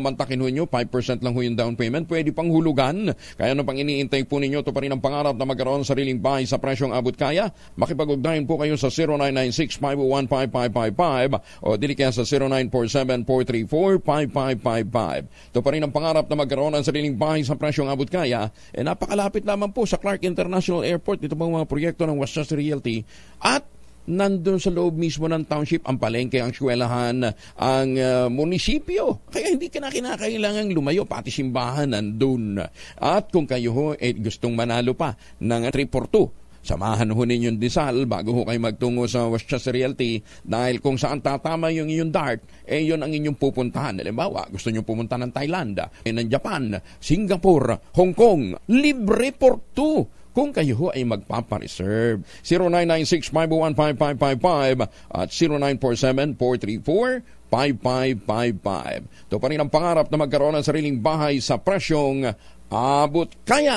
Mantakin ho nyo, 5% lang ho yung down payment. Pwede pang hulugan. Kaya ano pang iniintay po ninyo, ito pa rin ang pangarap na magkaroon sariling bahay sa presyong abot kaya. Makipag-ugnayan po kayo sa 0996-501-5555 o dili kaya sa 0947-434-5555. Ito pa rin ang pangarap na magkaroon ng sariling bahay sa presyong abot kaya. Napakalapit lamang po sa Clark International Airport. Ito pang mga proyekto ng Westchester Realty at nandun sa loob mismo ng township ang palengke, ang eskwelahan, ang munisipyo. Kaya hindi ka na kinakailangang lumayo, pati simbahan nandun. At kung kayo ho gustong manalo pa ng 3-4-2, samahan ho ninyong disal bago ho kayo magtungo sa Westchester Realty dahil kung saan tatama yung inyong dart, yun ang inyong pupuntahan. Halimbawa, gusto nyo pumunta ng Thailand, ng Japan, Singapore, Hong Kong, libre for 2. Kung kayo ho ay magpapareserve. 0996-501-5555 at 0947-434-5555. Ito pa rin ang pangarap na magkaroon ng sariling bahay sa presyong abot kaya.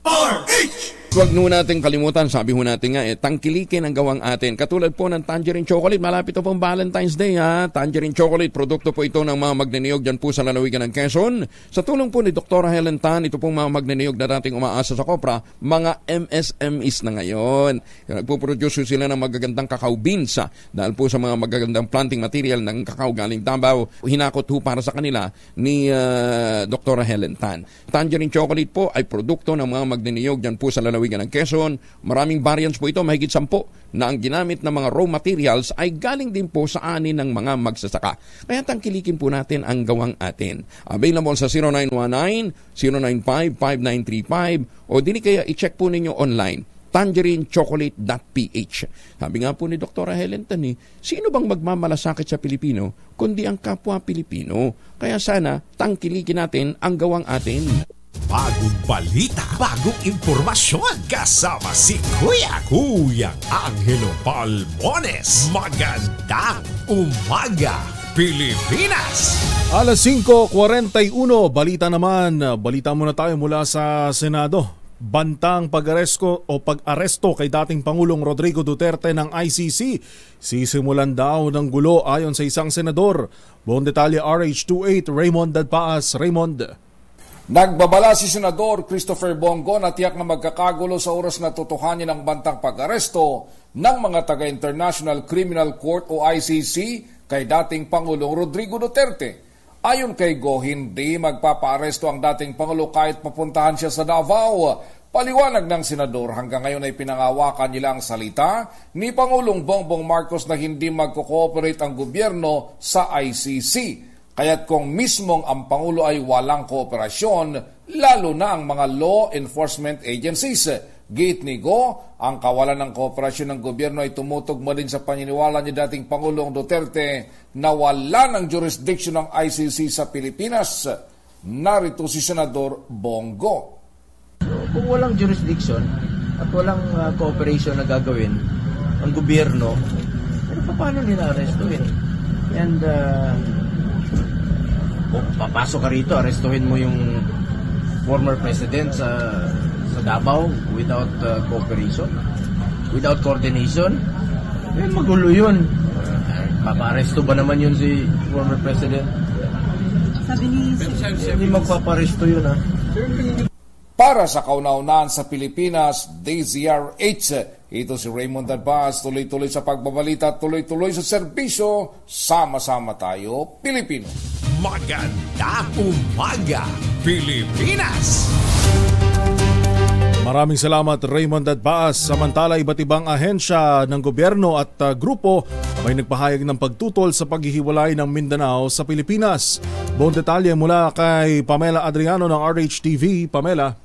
RH Huwag nyo natin kalimutan, sabi ho natin nga, tangkilikin ang gawang atin. Katulad po ng Tangerine Chocolate, malapit po pong Valentine's Day ha. Tangerine Chocolate, produkto po ito ng mga magnaniyog dyan po sa lalawigan ng Quezon. Sa tulong po ni Dr. Helen Tan, ito pong mga magnaniyog na dating umaasa sa Kopra, mga MSMEs na ngayon. Nagpuproduce sila ng magagandang cacao beans dahil po sa mga magagandang planting material ng cacao galing Davao. Hinakot ho para sa kanila ni Dr. Helen Tan. Tangerine Chocolate po ay produkto ng mga magnaniyog dyan po sa lalawigan ng Quezon. Maraming variants po ito, mahigit 10 na ang ginamit na mga raw materials ay galing din po sa ani ng mga magsasaka. Kaya tangkilikin po natin ang gawang atin. Available sa 0919-095-5935 o dili kaya i-check po ninyo online, tangerinechocolate.ph. Sabi nga po ni Dr. Helen Tan, sino bang magmamalasakit sa Pilipino kundi ang kapwa Pilipino? Kaya sana tangkilikin natin ang gawang atin. Bagong balita, bagong impormasyon, kasama si Kuyang Angelo Palmones. Magandang umaga, Pilipinas! Alas 5:41, balita muna tayo mula sa Senado. Bantang pag-aresto kay dating Pangulong Rodrigo Duterte ng ICC. Sisimulan daw ng gulo ayon sa isang senador. Buong detalye RH28, Raymond Dadpaas. Raymond. Nagbabala si Senador Christopher Bongo na tiyak na magkakagulo sa oras na tutuhanin ang bantang pag-aresto ng mga taga-International Criminal Court o ICC kay dating Pangulong Rodrigo Duterte. Ayon kay Go, hindi magpapaaresto ang dating Pangulo kahit papuntahan siya sa Davao. Paliwanag ng senador, hanggang ngayon ay pinangawakan nila ang salita ni Pangulong Bongbong Marcos na hindi magko-cooperate ang gobyerno sa ICC. Kaya't kung mismong ang Pangulo ay walang kooperasyon, lalo na ang mga law enforcement agencies. Giit ni Go, ang kawalan ng kooperasyon ng gobyerno ay tumutugma din sa paniniwala ni dating Pangulong Duterte na wala ng jurisdiction ng ICC sa Pilipinas. Narito si Senador Bongo. Kung walang jurisdiction at walang cooperation na gagawin ang gobyerno, pero paano nila arestuhin? And kung papasok ka rito, arestuhin mo yung former president sa Davao without cooperation, without coordination, magulo yun. Papa-aresto ba naman yun si former president? Sabi ni hindi magpapa-aresto yun ha. Para sa kauna-unahan sa Pilipinas, DZRH, ito si Raymond Dadpaas, tuloy-tuloy sa pagbabalita, tuloy-tuloy sa serbisyo, sama-sama tayo, Pilipino. Magandang umaga, Pilipinas! Maraming salamat Raymond Dadpaas. Samantala, iba't ibang ahensya ng gobyerno at grupo ay nagpahayag ng pagtutol sa paghihiwalay ng Mindanao sa Pilipinas. Buong detalye mula kay Pamela Adriano ng RH-TV. Pamela.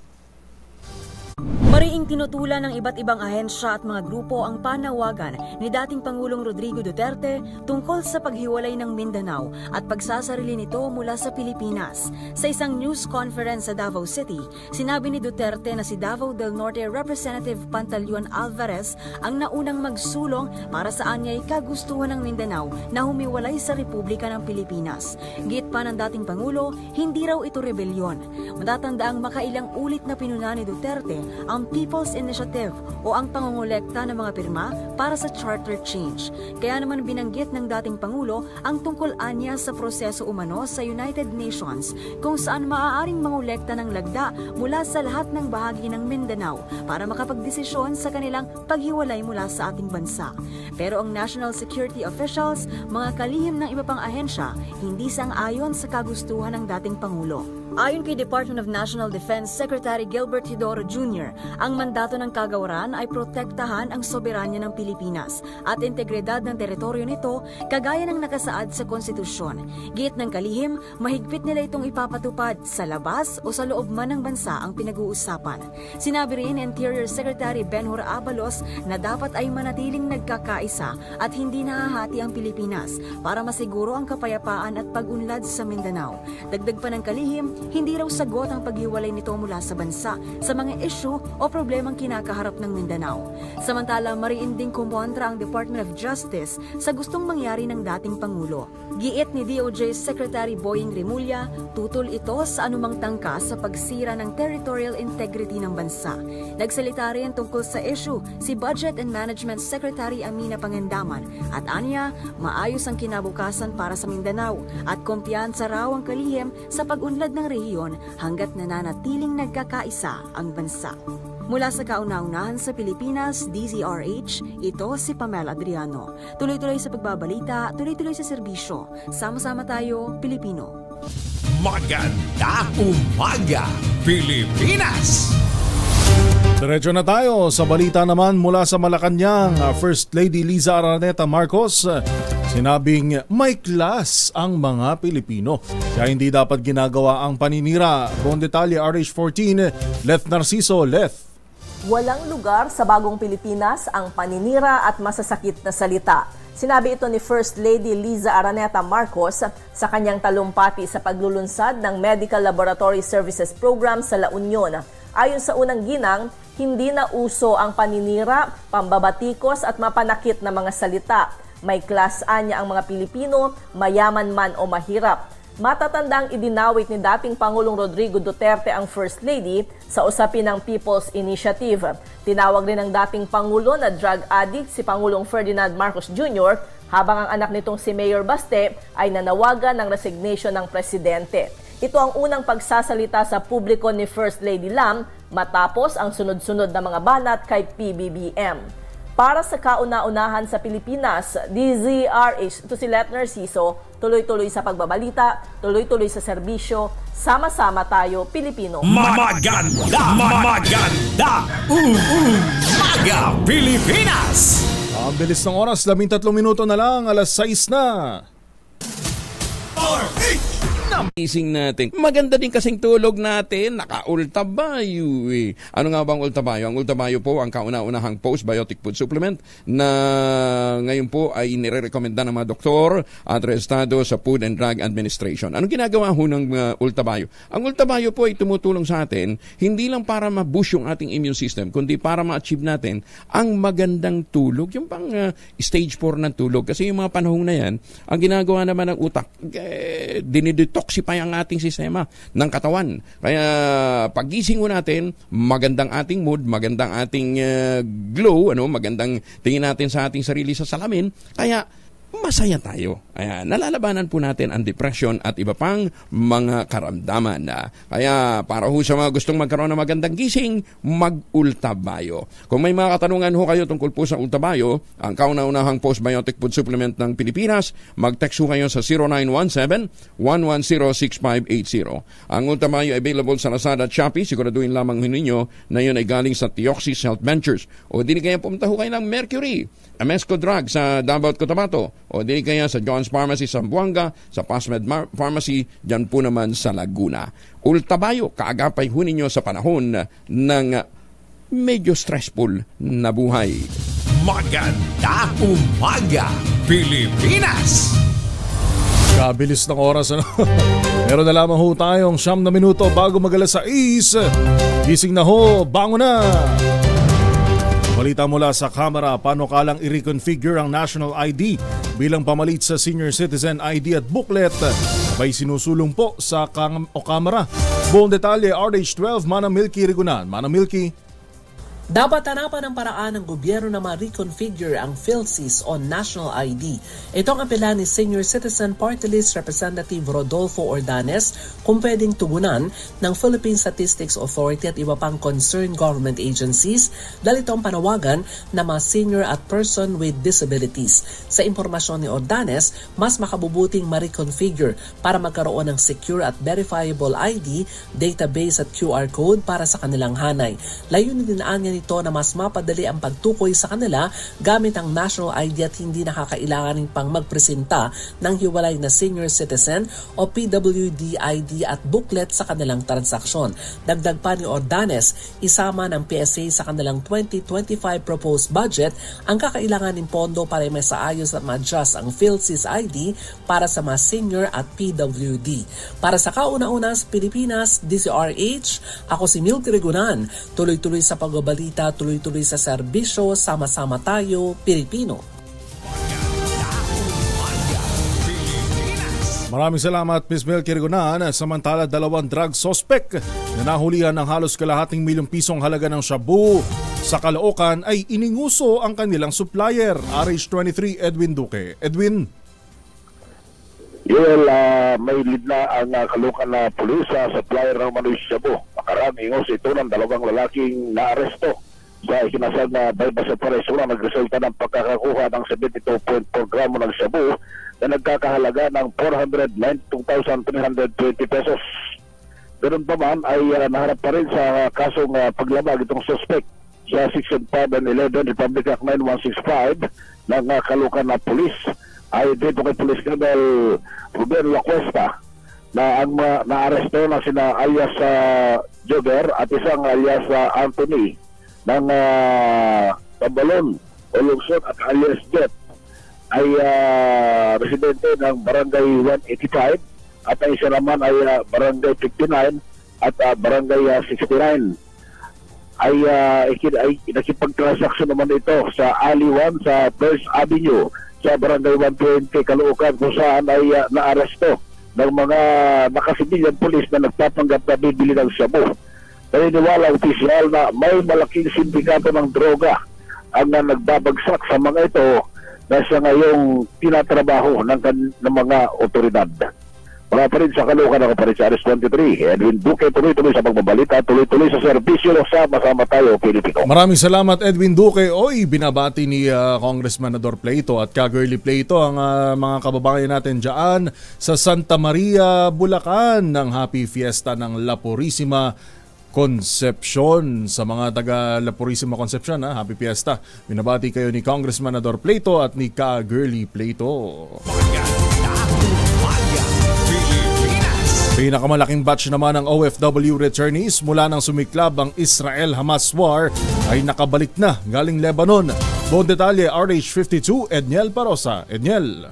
Mariing tinutulan ng iba't ibang ahensya at mga grupo ang panawagan ni dating Pangulong Rodrigo Duterte tungkol sa paghiwalay ng Mindanao at pagsasarili nito mula sa Pilipinas. Sa isang news conference sa Davao City, sinabi ni Duterte na si Davao del Norte Representative Pantaleon Alvarez ang naunang magsulong para sa anyay kagustuhan ng Mindanao na humiwalay sa Republika ng Pilipinas. Giit pa ng dating Pangulo, hindi raw ito rebelyon. Matatandaang makailang ulit na pinuna ni Duterte ang People's Initiative o ang pangongolekta ng mga pirma para sa charter change. Kaya naman binanggit ng dating Pangulo ang tungkol anya sa proseso umano sa United Nations kung saan maaaring mangolekta ng lagda mula sa lahat ng bahagi ng Mindanao para makapagdesisyon sa kanilang paghiwalay mula sa ating bansa. Pero ang national security officials, mga kalihim ng iba pang ahensya, hindi sang-ayon sa kagustuhan ng dating Pangulo. Ayon kay Department of National Defense Secretary Gilbert Hidoro Jr., ang mandato ng kagawaran ay protektahan ang soberanya ng Pilipinas at integridad ng teritoryo nito kagaya ng nakasaad sa konstitusyon. Giit ng kalihim, mahigpit nila itong ipapatupad sa labas o sa loob man ng bansa ang pinag-uusapan. Sinabi rin ni Interior Secretary Benhur Abalos na dapat ay manatiling nagkakaisa at hindi nahahati ang Pilipinas para masiguro ang kapayapaan at pag-unlad sa Mindanao. Dagdag pa ng kalihim, hindi raw sagot ang paghiwalay nito mula sa bansa sa mga issue o problemang kinakaharap ng Mindanao. Samantala, mariin ding kumontra ang Department of Justice sa gustong mangyari ng dating Pangulo. Giit ni DOJ Secretary Boying Remulla, tutol ito sa anumang tangkas sa pagsira ng territorial integrity ng bansa. Nagsalita rin tungkol sa issue si Budget and Management Secretary Amina Pangandaman at anya, maayos ang kinabukasan para sa Mindanao at kumpiyansa raw ang kalihim sa pag-unlad ng rehiyon hanggat nananatiling nagkakaisa ang bansa. Mula sa kauna-unahan sa Pilipinas, DZRH, ito si Pamela Adriano. Tuloy-tuloy sa pagbabalita, tuloy-tuloy sa serbisyo. Sama-sama tayo, Pilipino. Magandang umaga, Pilipinas! Diretso na tayo sa balita naman mula sa Malacanang. First Lady Liza Araneta Marcos sinabing may class ang mga Pilipino, kaya hindi dapat ginagawa ang paninira. Buong detalye, RH14, Leth Narciso. Leth. Walang lugar sa bagong Pilipinas ang paninira at masasakit na salita. Sinabi ito ni First Lady Liza Araneta Marcos sa kanyang talumpati sa paglulunsad ng Medical Laboratory Services Program sa La Union. Ayon sa unang ginang, hindi na uso ang paninira, pambabatikos at mapanakit na mga salita. May klasaan niya ang mga Pilipino, mayaman man o mahirap. Matatandang idinawit ni dating Pangulong Rodrigo Duterte ang First Lady sa usapin ng People's Initiative. Tinawag rin ng dating Pangulo na drug addict si Pangulong Ferdinand Marcos Jr. habang ang anak nitong si Mayor Baste ay nanawagan ng resignation ng presidente. Ito ang unang pagsasalita sa publiko ni First Lady Lam matapos ang sunod-sunod na mga banat kay PBBM. Para sa kauna-unahan sa Pilipinas, DZRH, ito si Leth Narciso, tuloy-tuloy sa pagbabalita, tuloy-tuloy sa serbisyo, sama-sama tayo, Pilipino. Maganda! Umaga, Pilipinas! Ang bilis ng oras, 13 minuto na lang, alas 6 na. Ising natin. Maganda din kasing tulog natin. Naka-ultabayo eh. Ano nga ba ang ultabayo? Ang ultabayo po ang kauna-unahang postbiotic food supplement na ngayon po ay nire-recommenda ng mga doktor at rehistado sa Food and Drug Administration. Anong ginagawa ho ng ultabayo? Ang ultabayo po ay tumutulong sa atin hindi lang para ma-boost yung ating immune system, kundi para ma-achieve natin ang magandang tulog. Yung pang stage 4 ng tulog. Kasi yung mga panahon na yan, ang ginagawa naman ng utak, dinidetoxify ang ating sistema ng katawan. Kaya pagising mo natin, magandang ating mood, magandang ating glow, magandang tingin natin sa ating sarili sa salamin. Kaya masaya tayo. Ayan, nalalabanan po natin ang depression at iba pang mga karamdaman. Kaya para ho sa mga gustong magkaroon ng magandang gising, mag-ultabayo. Kung may mga katanungan ho kayo tungkol po sa ultabayo, ang kauna-unahang postbiotic food supplement ng Pilipinas, mag-text ho kayo sa 0917-110-6580. Ang ultabayo ay available sa Lazada at Shopee. Siguraduhin lamang ninyo na yun ay galing sa Theoxis Health Ventures. O di kaya pumunta ho kayo ng Mercury, Amesco Drug sa Davao at Cotabato, o di kaya sa John's Pharmacy sa Zamboanga, sa Pasmed Pharmacy, dyan po naman sa Laguna. Ultabayo, kaagapay ho ninyo sa panahon ng medyo stressful na buhay. Maganda umaga, Pilipinas! Kabilis ng oras, Meron na lamang ho tayong 9 na minuto bago mag-alas 6. Gising na ho, bango na! Balita mula sa Kamara, panukalang i-reconfigure ang National ID bilang pamalit sa Senior Citizen ID at booklet. Sabay sinusulong po sa Kamara. Buong detalye, RH12, Manang Milky Rigunan. Manang Milky. Dapat hanapan ng paraan ng gobyerno na ma-reconfigure ang PhilSys on National ID. Ito ang apela ni Senior Citizen Party List Representative Rodolfo Ordanes kung pwedeng tugunan ng Philippine Statistics Authority at iba pang concerned government agencies dahil ito ang panawagan na mga senior at person with disabilities. Sa impormasyon ni Ordanes, mas makabubuting ma-reconfigure para magkaroon ng secure at verifiable ID, database at QR code para sa kanilang hanay. Layunin din niya nito na mas mapadali ang pagtukoy sa kanila gamit ang national ID at hindi nakakailanganin pang magpresenta ng hiwalay na senior citizen o PWD ID at booklet sa kanilang transaksyon. Dagdag pa ni Ordanes, isama ng PSA sa kanilang 2025 proposed budget ang kakailanganin pondo para masaayos at ma-adjust ang PhilSys ID para sa mga senior at PWD. Para sa kauna-una sa Pilipinas, DCRH, ako si Milky Regunan. Tuloy-tuloy sa pagbabalita, tuloy-tuloy sa serbisyo, sama-sama tayo, Pilipino. Maraming salamat, Ms. Milky Regunan. Samantala, 2 drug suspect na nahulihan ng halos kalahating milyong pisong halaga ng shabu sa Caloocan ay ininguso ang kanilang supplier, RH23 Edwin Duque. Edwin? May lead na ang Caloocan na pulis sa supplier ng Manoy Shabu. Makarang ingos ito ng 2 lalaking naaresto sa ikinasal na bypass operation na nagresulta ng pagkakakuha ng 72.4 gramo ng shabu na nagkakahalaga ng 492,320 pesos. Ganun pa man ay naharap pa rin sa kasong paglabag itong suspect sa Section 5 and 11 Republic Act 9165 ng Caloocan na pulis. Ay dito kay Police Colonel Ruben Lacuesta na ang naaresto na sina alias Jover at isang alias Anthony ng Tambalon o Lungsod at alias Jet ay residente ng Barangay 185 at ang isa naman ay Barangay 59 at Barangay 69. Ay nakipagtransaksyon naman ito sa Alley 1 sa First Avenue sa Barangay 120 Caloocan kung saan ay naaresto ng mga nakasibilyang pulis na nagpapanggap na bibili ng shabu. Naniniwala ang opisyal na may malaking sindikato ng droga ang nagbabagsak sa mga ito na siya ngayong tinatrabaho ng mga otoridad. Wala pa rin sa Caloocan, ako pa rin sa RS23. Edwin Duque, tuloy-tuloy sa pagbabalita, tuloy-tuloy sa serbisyo, sama-sama tayo, Pilipino. Maraming salamat, Edwin Duque. Oy, binabati ni Congressman Ador Pleito at Ka-Girly Pleito ang mga kababayan natin dyan sa Santa Maria, Bulacan ng Happy Fiesta ng La Purísima Concepcion. Sa mga taga La Purísima Concepcion, Happy Fiesta. Binabati kayo ni Congressman Ador Pleito at ni Ka-Girly Pleito. Pinakamalaking batch naman ng OFW returnees mula nang sumiklab ang Israel-Hamas war ay nakabalik na galing Lebanon. Buong detalye, RH52, Edniel Parosa. Edniel.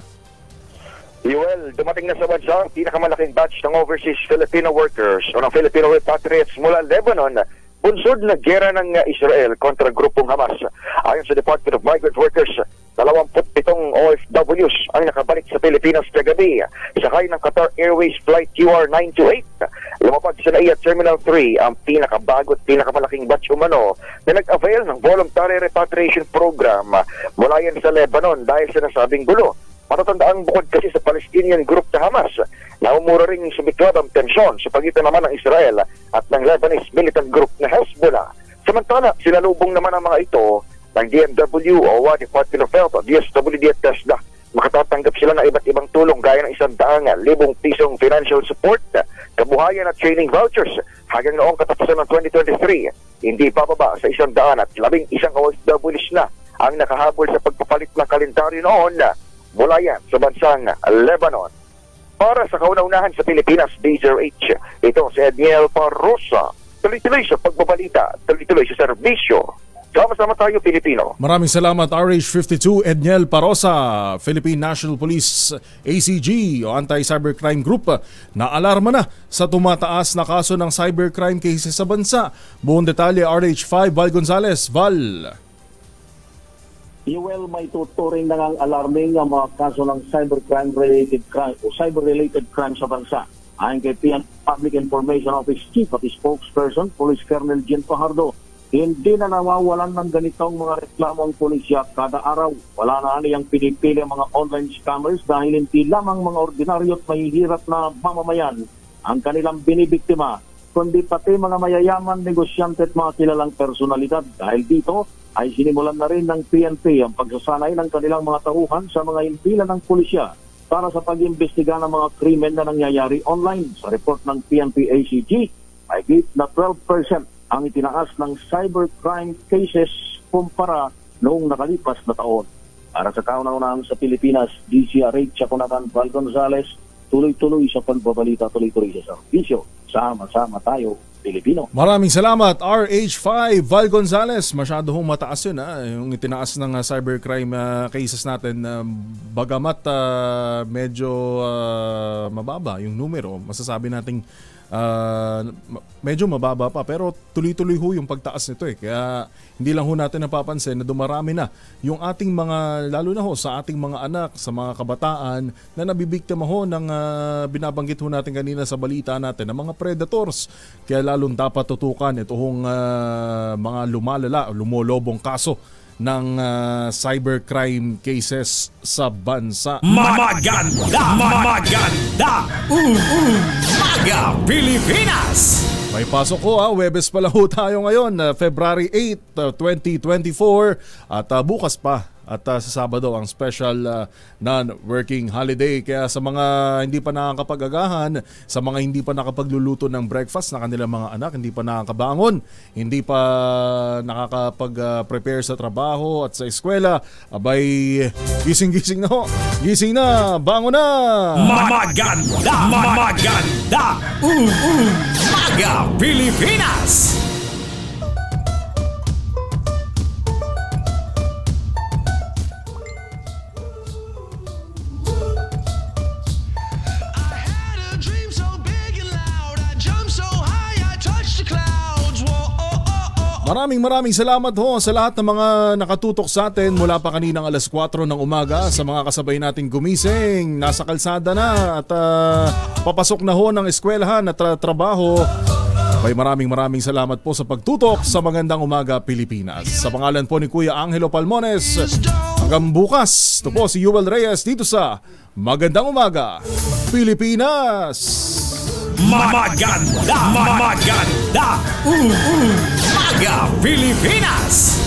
Dumating na sa bansa ang pinakamalaking batch ng overseas Filipino workers o ng Filipino repatriates mula Lebanon, bunsod na gera ng Israel kontra grupong Hamas. Ayon sa Department of Migrant Workers, 27 OFWs ang nakabalik sa Pilipinas kagabi sakay ng Qatar Airways Flight QR928. Lumapag sa NAIA Terminal 3 ang pinakabago at pinakamalaking batch umano na nag-avail ng voluntary repatriation program mula yan sa Lebanon dahil sa nasabing gulo. Matatandaan bukod kasi sa Palestinian group na Hamas, naumura rin sumiklab ang tensyon sa pagitan naman ng Israel at ng Lebanese militant group na Hezbollah. Samantala, sinalubong naman ang mga ito ng DMW o Department of Health o DSWD at TESDA. Makatatanggap sila ng iba't ibang tulong gaya ng 100,000 pisong financial support, kabuhayan at training vouchers hanggang noong katapusan ng 2023. Hindi bababa sa 100 at 11 OFWs na ang nakahabol sa pagpapalit ng kalendaryo noon mula yan sa bansang Lebanon. Para sa kauna-unahan sa Pilipinas, DZRH, ito si Edniel Parosa. Tuloy-tuloy sa pagbabalita, tuloy-tuloy sa serbisyo. Sama-sama tayo, Pilipino. Maraming salamat, RH52, Edniel Parosa. Philippine National Police ACG o Anti-Cybercrime Group na alarma na sa tumataas na kaso ng cybercrime cases sa bansa. Buong detalye, RH5, Val Gonzalez. Val. May tuturing na ang alarming ang mga kaso ng cyber-related crime sa bansa. Ayon kay PNP Public Information Office Chief at Spokesperson, Police Colonel Jean Fajardo, hindi na nawawalan ng ganitong mga reklamo ang pulisya kada araw. Wala na aniyang pinipili ang mga online scammers dahil hindi lamang mga ordinaryo at mahihirap na mamamayan ang kanilang binibiktima, kundi pati mga mayayaman, negosyante at mga kilalang personalidad. Dahil dito ay sinimulan na rin ng PNP ang pagsasanay ng kanilang mga tauhan sa mga himpilan ng pulisya para sa pag-imbestiga ng mga krimen na nangyayari online. Sa report ng PNP ACG, ay na 12% ang itinaas ng cybercrime cases kumpara noong nakalipas na taon. Para sa kauna-unahan sa Pilipinas, DCRH Chakunatan Val Gonzales, tuloy-tuloy sa pagbabalita, tuloy-tuloy sa serbisyo. Sama-sama tayo, Pilipino. Maraming salamat, RH5 Val Gonzales. Masyado hong mataas yun, yung itinaas ng cybercrime cases natin. Bagamat medyo mababa yung numero, masasabi nating medyo mababa pa, pero tuloy-tuloy ho yung pagtaas nito eh. Kaya hindi lang ho natin napapansin na dumarami na yung ating mga, lalo na ho sa ating mga anak, sa mga kabataan na nabibiktima ho ng binabanggit ho natin kanina sa balita natin ng mga predators. Kaya lalong dapat tutukan ito hong mga lumolobong kaso ng cybercrime cases sa bansa. Maganda! Umaga Pilipinas! May pasok ho Webes pala ho tayo ngayon, February 8, 2024 at bukas pa at sa Sabado ang special non-working holiday. Kaya sa mga hindi pa nakakapag-agahan, sa mga hindi pa nakapagluluto ng breakfast na kanilang mga anak, hindi pa nakakabangon, hindi pa nakakapag-prepare sa trabaho at sa eskwela, abay, gising-gising na ho. Gising na, bangon na! Maganda! Umaga Pilipinas! Maraming salamat ho sa lahat ng mga nakatutok sa atin mula pa kaninang alas 4 ng umaga, sa mga kasabay nating gumising, nasa kalsada na at papasok na ho ng eskwelahan at trabaho. Maraming salamat po sa pagtutok sa Magandang Umaga Pilipinas. Sa pangalan po ni Kuya Angelo Palmones, hanggang bukas, ito po si Yuel Reyes dito sa Magandang Umaga Pilipinas. Maganda! Umaga Pilipinas!